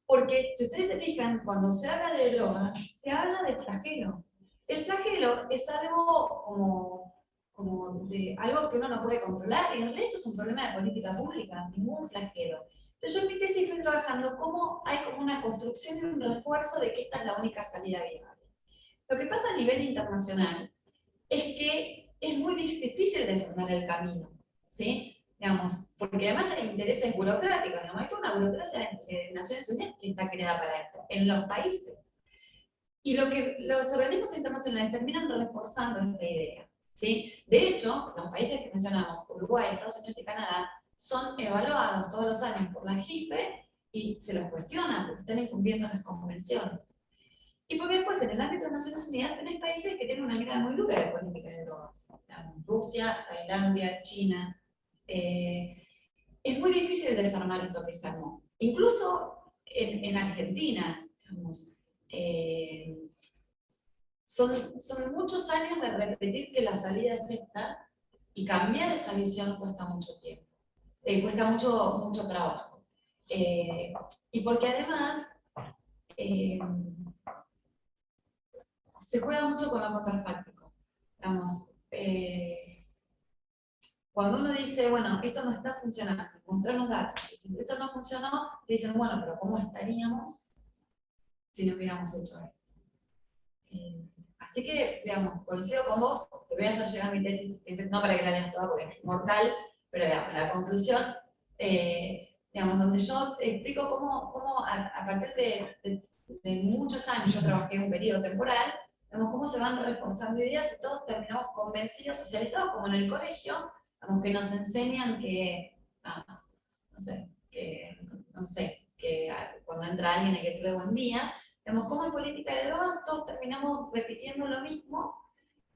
Porque si ustedes se fijan, cuando se habla de drogas, se habla de flagelo. El flagelo es algo como de algo que uno no puede controlar, y en realidad esto es un problema de política pública, ningún flagelo. Entonces yo en mi tesis estoy trabajando cómo hay como una construcción y un refuerzo de que esta es la única salida viable. Lo que pasa a nivel internacional es que es muy difícil desandar el camino, ¿sí? Digamos, porque además hay intereses burocráticos, digamos, esto es una burocracia de Naciones Unidas que está creada para esto, en los países. Y lo que los organismos internacionales terminan reforzando esta idea, ¿sí? De hecho, los países que mencionamos, Uruguay, Estados Unidos y Canadá, son evaluados todos los años por la JIFE y se los cuestionan porque están incumpliendo las convenciones. Y porque después, en el ámbito de Naciones Unidas, tenés países que tienen una mirada muy dura de política de drogas. Rusia, Tailandia, China. Es muy difícil desarmar esto que se armó. Incluso en Argentina, digamos, son muchos años de repetir que la salida es esta, y cambiar esa visión cuesta mucho tiempo. Cuesta mucho trabajo. Y porque además se juega mucho con lo contrafáctico. Digamos, cuando uno dice, bueno, esto no está funcionando, mostrar los datos, si esto no funcionó, te dicen, bueno, pero ¿cómo estaríamos si no hubiéramos hecho esto? Así que, digamos, coincido con vos, te voy a hacer llegar mi tesis, no para que la leas toda porque es mortal, pero digamos, la conclusión, digamos, donde yo explico cómo a partir de muchos años, yo trabajé un periodo temporal, digamos, cómo se van reforzando ideas y todos terminamos convencidos, socializados, como en el colegio, digamos, que nos enseñan que, no sé, que cuando entra alguien hay que decirle buen día. Digamos, como en política de drogas todos terminamos repitiendo lo mismo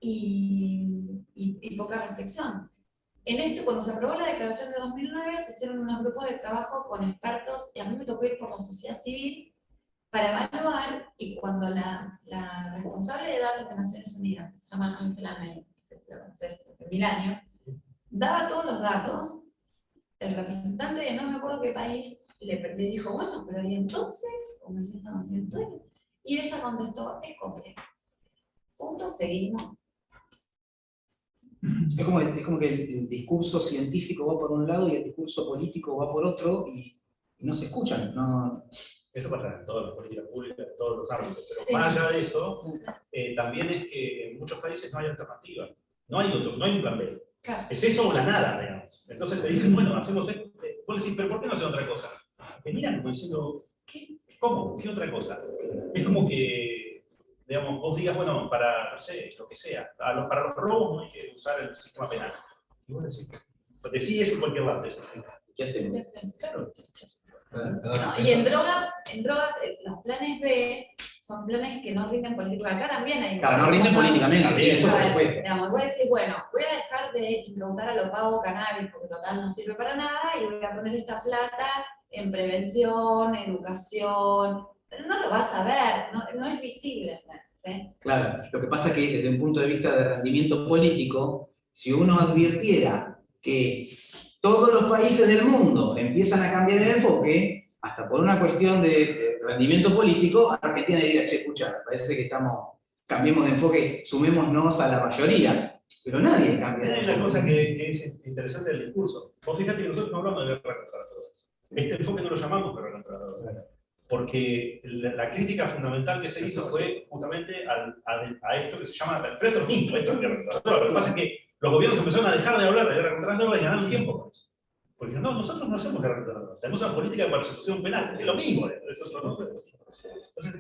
y poca reflexión. En esto, cuando se aprobó la declaración de 2009, se hicieron unos grupos de trabajo con expertos, y a mí me tocó ir por la sociedad civil para evaluar, y cuando la responsable de datos de Naciones Unidas, que se llama Angela May, hace 1000 años, daba todos los datos, el representante de no me acuerdo qué país le dijo, bueno, pero ¿y entonces? Como diciendo, ¿y entonces? Y ella contestó, es complejo. Punto, seguimos. Es como que el discurso científico va por un lado y el discurso político va por otro, y no se escuchan. No, Eso pasa en todas las políticas públicas, en todos los ámbitos, pero Sí. más allá de eso, también es que en muchos países no hay alternativa, no hay un plan B. Claro. Es eso o la nada, digamos. Entonces te dicen, bueno, hacemos esto. Vos decís, pero ¿por qué no hacen otra cosa? Te miran como diciendo, ¿cómo? ¿Qué otra cosa? Es como que, digamos, vos digas, bueno, para, no sé, lo que sea, para los robos no hay que usar el sistema penal. Y vos decís eso en cualquier lado. ¿Qué hacemos? Claro. No, y en drogas, los planes B son planes que no rinden política. Acá también hay. Claro, no rinden políticamente, sí, eso por A ver, supuesto. digamos, voy a decir, bueno, voy a dejar de involucrar a los pagos cannabis porque total no sirve para nada y voy a poner esta plata en prevención, educación. Pero no lo vas a ver, no es visible. ¿Sí? Claro, lo que pasa es que desde un punto de vista de rendimiento político, si uno advirtiera que todos los países del mundo empiezan a cambiar el enfoque, hasta por una cuestión de rendimiento político, Argentina diría, che, escucha, parece que cambiemos de enfoque, sumémonos a la mayoría, pero nadie cambia de Hay una enfoque. cosa que es interesante del discurso. Vos fíjate que nosotros no hablamos de guerra contra las drogas. Este enfoque no lo llamamos guerra contra las drogas. Porque la crítica fundamental que se hizo fue justamente a esto que se llama, pero esto es mito, esto es guerra contra las drogas. Lo que pasa es que los gobiernos empezaron a dejar de hablar de guerra contra las drogas y ganaron tiempo con eso. Porque no, nosotros no hacemos guerra contra las drogas, tenemos una política de persecución penal, es lo mismo. Entonces,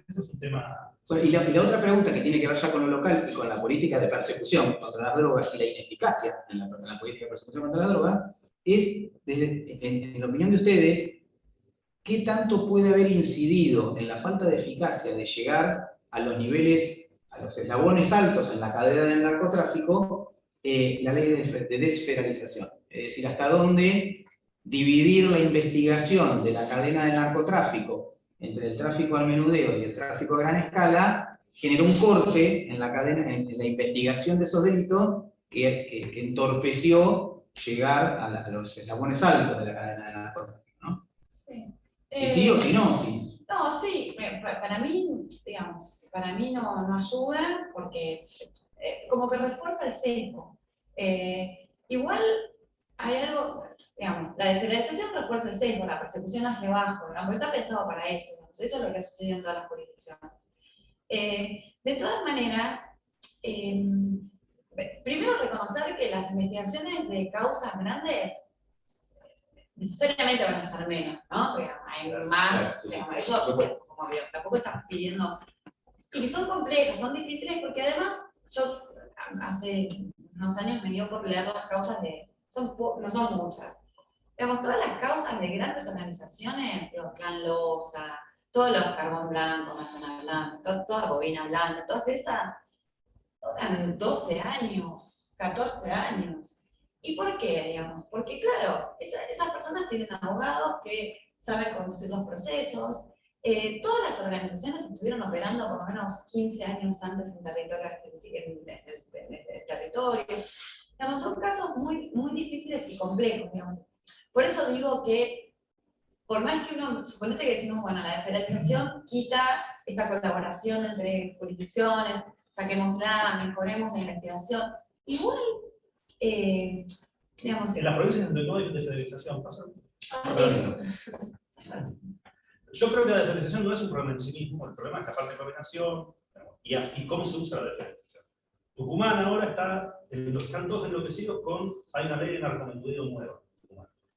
eso es un tema. Bueno, y la otra pregunta que tiene que ver ya con lo local y con la política de persecución contra las drogas y la ineficacia en la política de persecución contra la droga, es, en la opinión de ustedes, ¿qué tanto puede haber incidido en la falta de eficacia de llegar a los niveles, a los eslabones altos en la cadena del narcotráfico, la ley de desfederalización? Es decir, hasta dónde dividir la investigación de la cadena del narcotráfico entre el tráfico al menudeo y el tráfico a gran escala generó un corte en la cadena, en la investigación de esos delitos que entorpeció llegar a los eslabones altos de la cadena del narcotráfico, ¿no? Si sí o si no, sí. No, sí, para mí, digamos, no ayuda porque como que refuerza el sesgo. Igual hay algo, digamos, la desfederalización refuerza el sesgo, la persecución hacia abajo, ¿no? Porque está pensado para eso, digamos, eso es lo que ha sucedido en todas las jurisdicciones. De todas maneras, primero reconocer que las investigaciones de causas grandes necesariamente van a ser menos, ¿no? Porque hay más, digamos, eso, como digo, tampoco estamos pidiendo, y que son complejas, son difíciles, porque además, yo hace unos años me dio por leer las causas no son muchas, digamos, todas las causas de grandes organizaciones, digo, Clan Loza, todos los Carbón Blanco, Manzana Blanca, toda Bobina Blanca, todas esas, eran 12 años, 14 años. ¿Y por qué, digamos? Porque, claro, esas personas tienen abogados que saben conducir los procesos. Todas las organizaciones estuvieron operando por lo menos 15 años antes en el territorio. Digamos, son casos muy, muy difíciles y complejos, digamos. Por eso digo que, por más que uno, suponete que decimos, bueno, la desfederalización quita esta colaboración entre jurisdicciones, saquémosla, mejoremos la investigación. Igual, digamos... En las provincias donde no hay desfederalización pasa. Yo creo que la desfederalización no es un problema en sí mismo, el problema es la parte de coordinación y cómo se usa la desfederalización. Tucumán ahora están todos enloquecidos con, hay una ley de narcomenudeo nueva.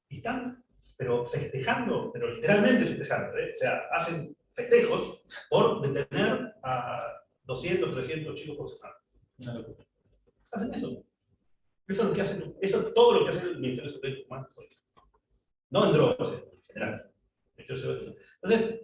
Y están, pero festejando, pero literalmente festejando, o sea, hacen festejos por detener a 200, 300 chicos por semana. Una locura. Hacen eso. Eso es lo que hacen, eso es todo lo que hace el Ministerio de Seguridad de Tucumán. No en drogas, en general. Entonces,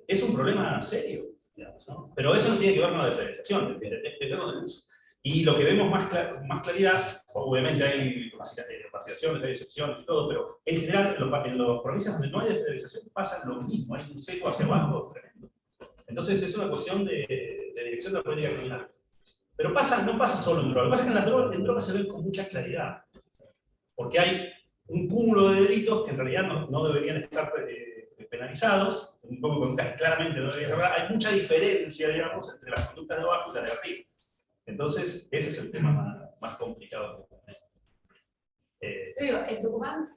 es un problema serio, digamos, ¿no? Pero eso no tiene que ver con la desfederalización, tiene que ver con el uso. Y lo que vemos con más claridad, obviamente hay vacilaciones, hay excepciones y todo, pero en general, en las provincias donde no hay desfederalización pasa lo mismo, hay un seco hacia abajo tremendo. Entonces, es una cuestión de dirección de la política criminal. Pero no pasa solo en drogas, lo que pasa es que en drogas se ve con mucha claridad, porque hay un cúmulo de delitos que en realidad no deberían estar penalizados, un poco claramente no deberían estar, hay mucha diferencia, digamos, entre las conductas de abajo y las de arriba. Entonces, ese es el tema más complicado. Digo, en Tucumán,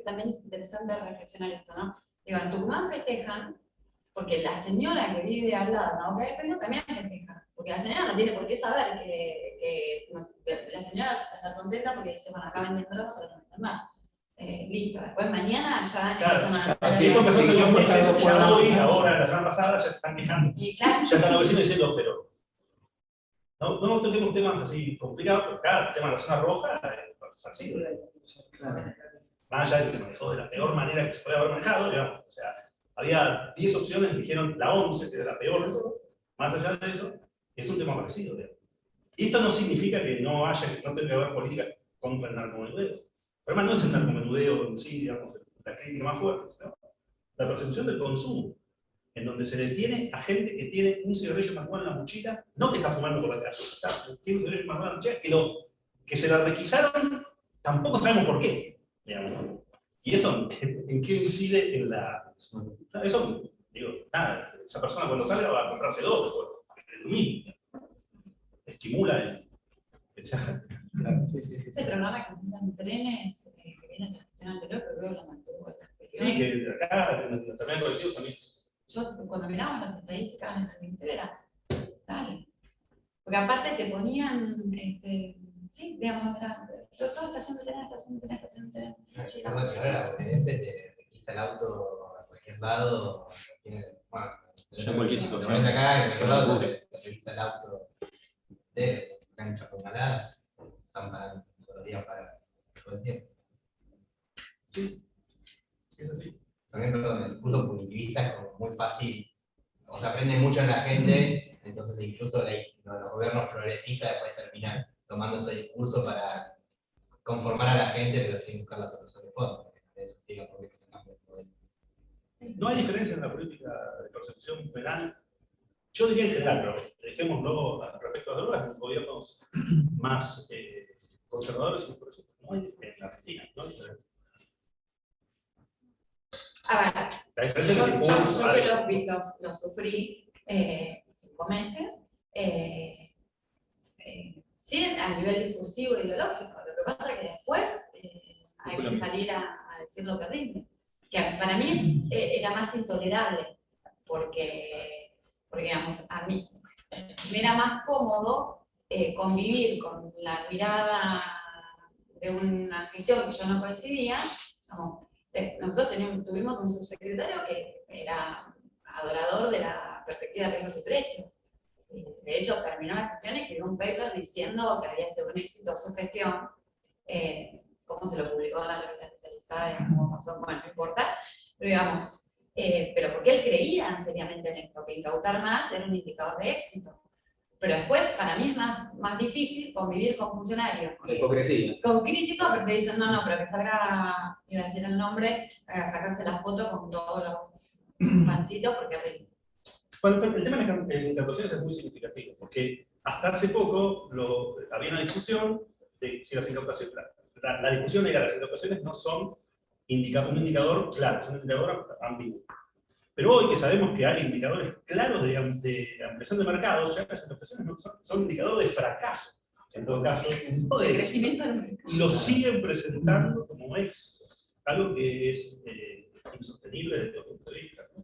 también es interesante reflexionar esto, ¿no? Digo, en Tucumán festejan porque la señora que vive al lado, ¿no? Que pero también se queja, porque la señora no tiene por qué saber que la señora está contenta porque dice, bueno, acá venden drogas, ahora no venden más. Listo, después mañana ya empiezan a... Si esto empezó hace 2 meses, ya hoy, ahora, la semana pasada, ya se están quejando. Y claro, Ya están los vecinos diciendo, pero no toquemos temas así complicados, pero claro, el tema de la zona roja es así. Más allá de que se manejó de la peor manera que se puede haber manejado, digamos. O sea, había 10 opciones, dijeron la 11, que era la peor de todo. Más allá de eso, es un tema parecido, digamos. Y esto no significa que no tenga que haber políticas contra el narcomenudeo. El problema no es el narcomenudeo en sí, digamos, la crítica más fuerte, ¿no? La persecución del consumo, en donde se detiene a gente que tiene un cigarrillo de marihuana en la mochila, no que está fumando por la calle, tiene un cigarrillo de marihuana en la mochila, que se la requisaron, tampoco sabemos por qué, digamos. Y eso, ¿en qué incide en la...? Eso, digo, nada, esa persona cuando salga va a comprarse 2, es lo mismo. Estimula ese programa que funciona en trenes, que viene en la gestión anterior, pero luego lo mantuvo. Sí, que acá en el terreno colectivo también. Yo, cuando mirábamos las estadísticas en el ministerio, era, dale. Porque aparte te ponían, sí, digamos, toda estación de tren, estación de tren, estación de tren. La bonaerense te requisa el auto a cualquier lado. Bueno, en cualquier te situación. pones acá, en cualquier lado te revisa el auto de cancha con malada, están parando todos los días para todo el tiempo. Sí, es así. También, perdón, el discurso punitivista es como muy fácil, o sea, aprende mucho en la gente, entonces incluso los gobiernos progresistas después terminan tomando ese discurso para conformar a la gente, pero sin buscar la solución de fondo, porque eso explica por qué se cambia el modelo. No hay diferencia en la política de persecución penal. Yo diría en general, pero dejémoslo respecto a las drogas, en gobiernos más conservadores y progresistas. No hay en la Argentina, no hay diferencia. A ver, La diferencia es que yo que los sufrí 5 meses, sí, a nivel discursivo e ideológico. Lo que pasa es que después hay que salir a decir lo terrible. Que para mí era más intolerable, porque, digamos, a mí me era más cómodo convivir con la mirada de una gestión que yo no coincidía. Digamos, nosotros tuvimos un subsecretario que era adorador de la perspectiva de riesgos y precios. De hecho, terminó la gestión y escribió un paper diciendo que había sido un éxito su gestión. Cómo se lo publicó en la revista especializada, cómo pasó, bueno, no importa. Pero digamos, pero porque él creía seriamente en esto, que incautar más era un indicador de éxito. Pero después, para mí es más difícil convivir con funcionarios. Con hipocresía. Con críticos, pero te dicen, no, pero que salga, iba a decir el nombre, a sacarse la foto con todos los pancitos, porque Bueno, el tema de las incautaciones es muy significativo, porque hasta hace poco había una discusión de si las incautaciones, la discusión era las incautaciones no son un indicador claro, es un indicador ambiguo. Pero hoy que sabemos que hay indicadores claros de ampliación de mercados, ya las incautaciones no son indicadores de fracaso, en todo caso, no de crecimiento del mercado. y lo siguen presentando como éxito, algo que es insostenible desde todo punto de vista, ¿no?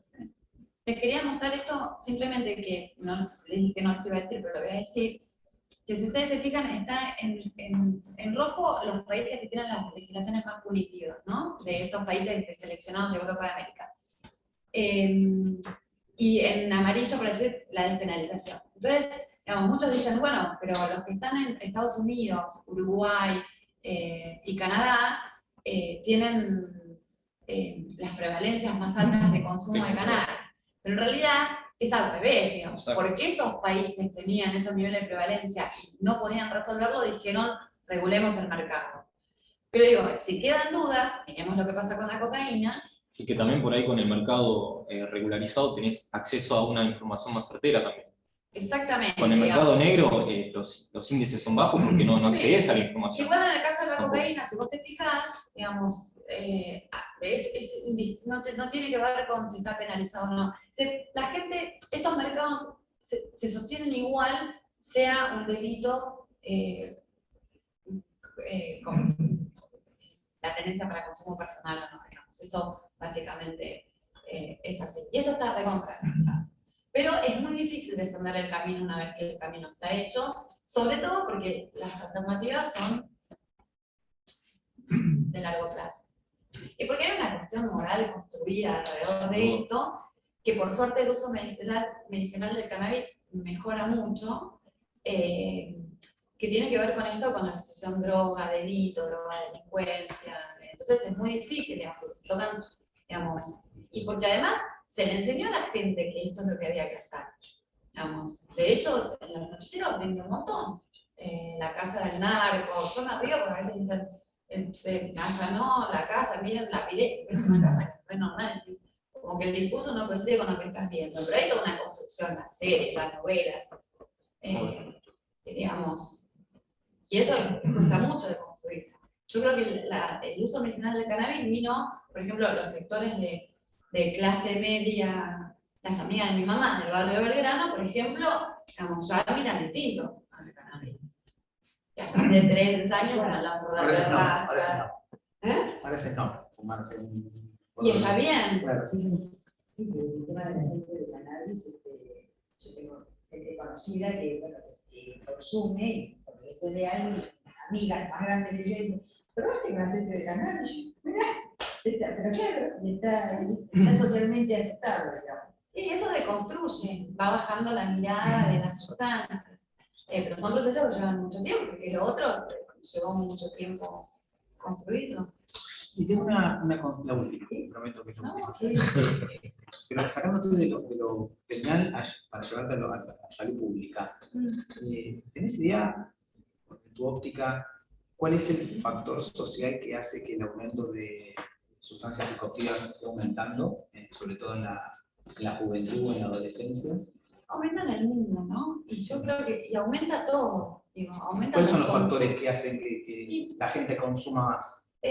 Les quería mostrar esto simplemente que no les dije que no les iba a decir, pero lo voy a decir. Que si ustedes se fijan, está en rojo los países que tienen las legislaciones más punitivas, ¿no? De estos países seleccionados de Europa y América. Y en amarillo parece la despenalización. Entonces, digamos, muchos dicen, bueno, pero los que están en Estados Unidos, Uruguay y Canadá tienen las prevalencias más altas de consumo de cannabis. Pero en realidad es al revés, digamos. Porque esos países tenían esos niveles de prevalencia y no podían resolverlo, dijeron, regulemos el mercado. Pero digo, si quedan dudas, miremos lo que pasa con la cocaína. Y que también por ahí con el mercado regularizado tenés acceso a una información más certera también. Exactamente. Con el mercado negro los índices son bajos porque no accedes a la información. Igual en el caso de la cocaína, si vos te fijas, digamos, no tiene que ver con si está penalizado o no. La gente, estos mercados se sostienen igual, sea un delito con la tenencia para consumo personal o no, digamos. Eso básicamente es así. Y esto está recontra. Pero es muy difícil descender el camino una vez que el camino está hecho, sobre todo porque las alternativas son de largo plazo. Y porque hay una cuestión moral construida alrededor de esto, que por suerte el uso medicinal del cannabis mejora mucho, que tiene que ver con esto, con la asociación droga, delito, droga, delincuencia. Entonces es muy difícil, digamos, porque se tocan, digamos, y porque además se le enseñó a la gente que esto es lo que había que hacer. Digamos. De hecho, en los noticieros aprendí un montón. La casa del narco, yo me río porque a veces dicen, se allanó la casa, miren la pileta, es una casa que es re normal, decís, como que el discurso no coincide con lo que estás viendo, pero hay toda una construcción, las series, las novelas, digamos, y eso cuesta mucho de construir. Yo creo que el uso medicinal del cannabis vino, por ejemplo, los sectores de clase media, las amigas de mi mamá del barrio de Belgrano, por ejemplo, digamos, ya miran distinto al cannabis. Que hasta hace 3 años hablamos de Parece no, la parece no. ¿Eh? Parece no, fumarse un... Y está bien. Claro, sí, sí. Sí, pero el tema del aceite de cannabis, yo tengo gente conocida que, bueno, que consume, y cuando le puede algo, amigas más grandes que yo, dicen, ¿probaste con aceite de cannabis? Mirá, pero claro, está socialmente aceptado, digamos. Sí, eso deconstruye, va bajando la mirada de las sustancias. Pero son procesos que llevan mucho tiempo, porque lo otro llevó mucho tiempo construirlo. Y tengo la última, prometo que No, no. sí. Pero sacándote de lo penal para llevarte a la salud pública, ¿tenés idea, en tu óptica, cuál es el factor social que hace que el aumento de sustancias psicoactivas esté aumentando, sobre todo en la juventud o en la adolescencia? Aumenta en el mundo, ¿no? Y yo creo que aumenta todo. Digo, aumenta ¿Cuáles son los consumos. factores que hacen que la gente consuma más? Yo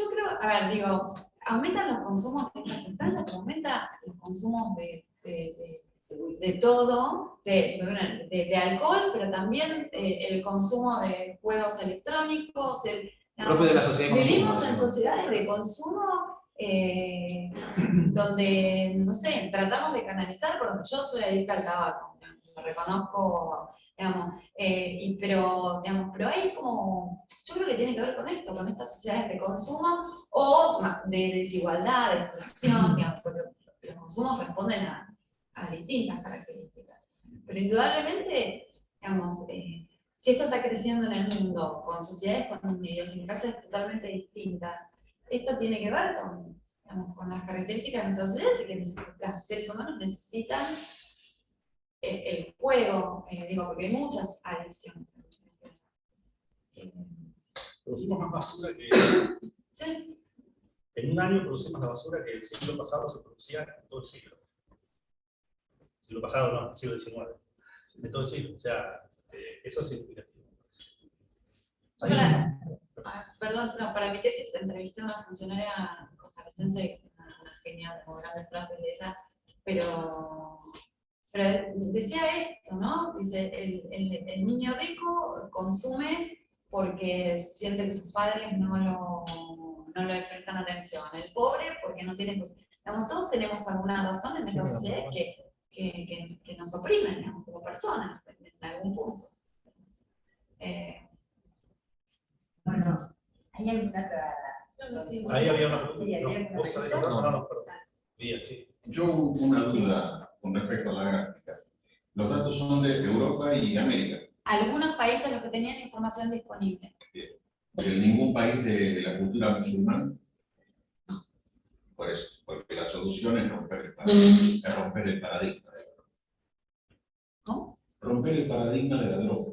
creo, a ver, digo, aumentan los consumos de estas sustancias, pero aumenta los consumos de todo, de alcohol, pero también el consumo de juegos electrónicos. Propio de la sociedad de consumo. Vivimos en sociedades de consumo donde, no sé, tratamos de canalizar, porque yo soy adicta al tabaco, lo reconozco, digamos, pero hay como, yo creo que tiene que ver con esto, con estas sociedades de consumo o de desigualdad, de exclusión, digamos, porque los consumos responden a distintas características. Pero indudablemente, digamos, si esto está creciendo en el mundo, con sociedades con idiosincrasias totalmente distintas, esto tiene que ver con, digamos, con las características de nuestras sociedades y que los seres humanos necesitan el juego, digo, porque hay muchas adicciones. Producimos más basura que... ¿Sí? En un año producimos la basura que el siglo pasado se producía en todo el siglo. Siglo pasado, no, el siglo XIX. En todo el siglo. O sea, eso es significativo. Perdón, no, para mi tesis entrevisté a una funcionaria costarricense, una genial, con grandes frases de ella, pero decía esto, ¿no? Dice, el niño rico consume porque siente que sus padres no le prestan atención. El pobre porque no tiene... Digamos, todos tenemos alguna razón en esta sociedad que nos oprimen, digamos, como personas, en algún punto. Bueno, ¿hay alguna otra? Ahí había una pregunta. Sí, había una ¿Vos sabés? pregunta. No, perdón. Bien, sí. Yo una duda con respecto a la gráfica. Los datos son de Europa y América. Algunos países los que tenían información disponible. ¿De ningún país de la cultura musulmana? Por eso, porque la solución es romper el paradigma. ¿No? Romper el paradigma de la droga.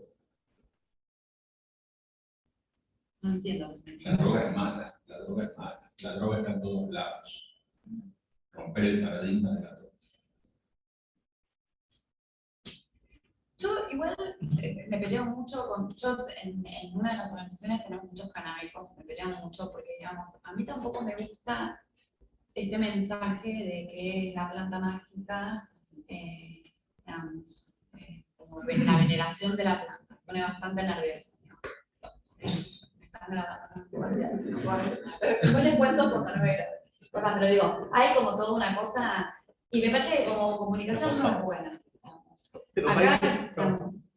No entiendo. La droga es mala, la droga es mala, la droga está en todos lados. Romper el paradigma de la droga. Yo igual me peleo mucho con... Yo en una de las organizaciones tenemos muchos canábicos, me peleo mucho porque, digamos, a mí tampoco me gusta este mensaje de que la planta mágica, digamos, como la veneración de la planta, me pone bastante nerviosa. Después les cuento por no ver. cosas, pero digo, hay como toda una cosa, y me parece que como comunicación no es buena. Digamos. Pero Acá, parece-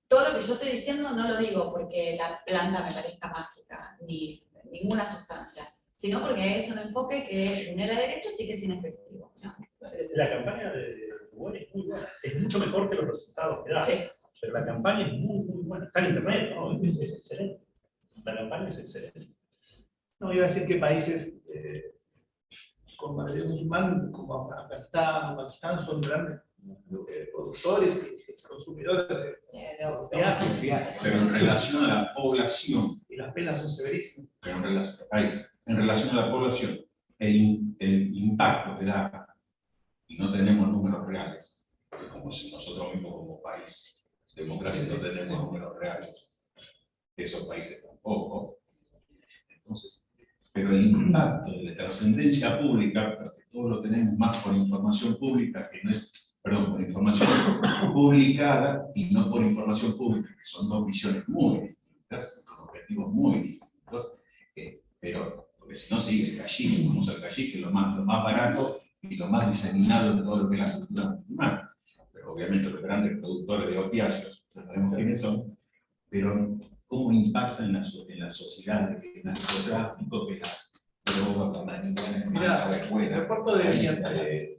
todo lo que yo estoy diciendo no lo digo porque la planta me parezca mágica, ni ninguna sustancia, sino porque es un enfoque que genera derechos y que es inefectivo. ¿No? La campaña de Uruguay es muy buena, es mucho mejor que los resultados que da. Sí. Pero la campaña es muy, muy buena. Está en internet, ¿no? Es excelente. La campaña es excelente. No, iba a decir que países con mayoría musulmán, como Afganistán o Pakistán, son grandes productores y consumidores de opiáceos, Pero en relación a la población, y las penas son severísimas. pero en relación a la población, el impacto que da, y no tenemos números reales, que como si nosotros mismos como país democrático no tenemos números reales, esos países tampoco. Entonces, pero el impacto de la trascendencia pública, porque todo lo tenemos más por información pública, que no es, perdón, por información publicada y no por información pública, que son dos visiones muy distintas, con objetivos muy distintos, pero, porque si no sigue el gallique, vamos al gallique, que es lo más barato y lo más diseminado de todo lo que es la cultura humana. Pero obviamente los grandes productores de opiáceos, ya sabemos quiénes son, pero cómo impacta en la sociedad, que el narcotráfico, que la droga, la marihuana, Mira, la el escuela. reporte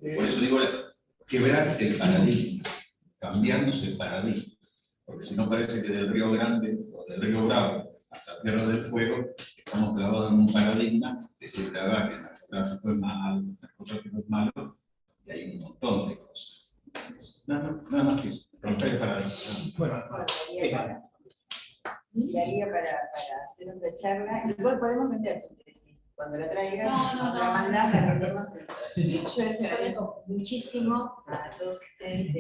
de Por eso digo, quebrar el paradigma, cambiarnos el paradigma, porque si no parece que del Río Grande o del Río Bravo hasta Tierra del Fuego estamos clavados en un paradigma de decir que el narcotráfico es malo, el narcotráfico es malo, y hay un montón de cosas. Nada más que eso, romper el paradigma. bueno, Daría para hacer otra charla. Igual podemos vender tu tesis. Cuando la traigas, No. la mandás, la vendemos. Yo les agradezco muchísimo a todos ustedes.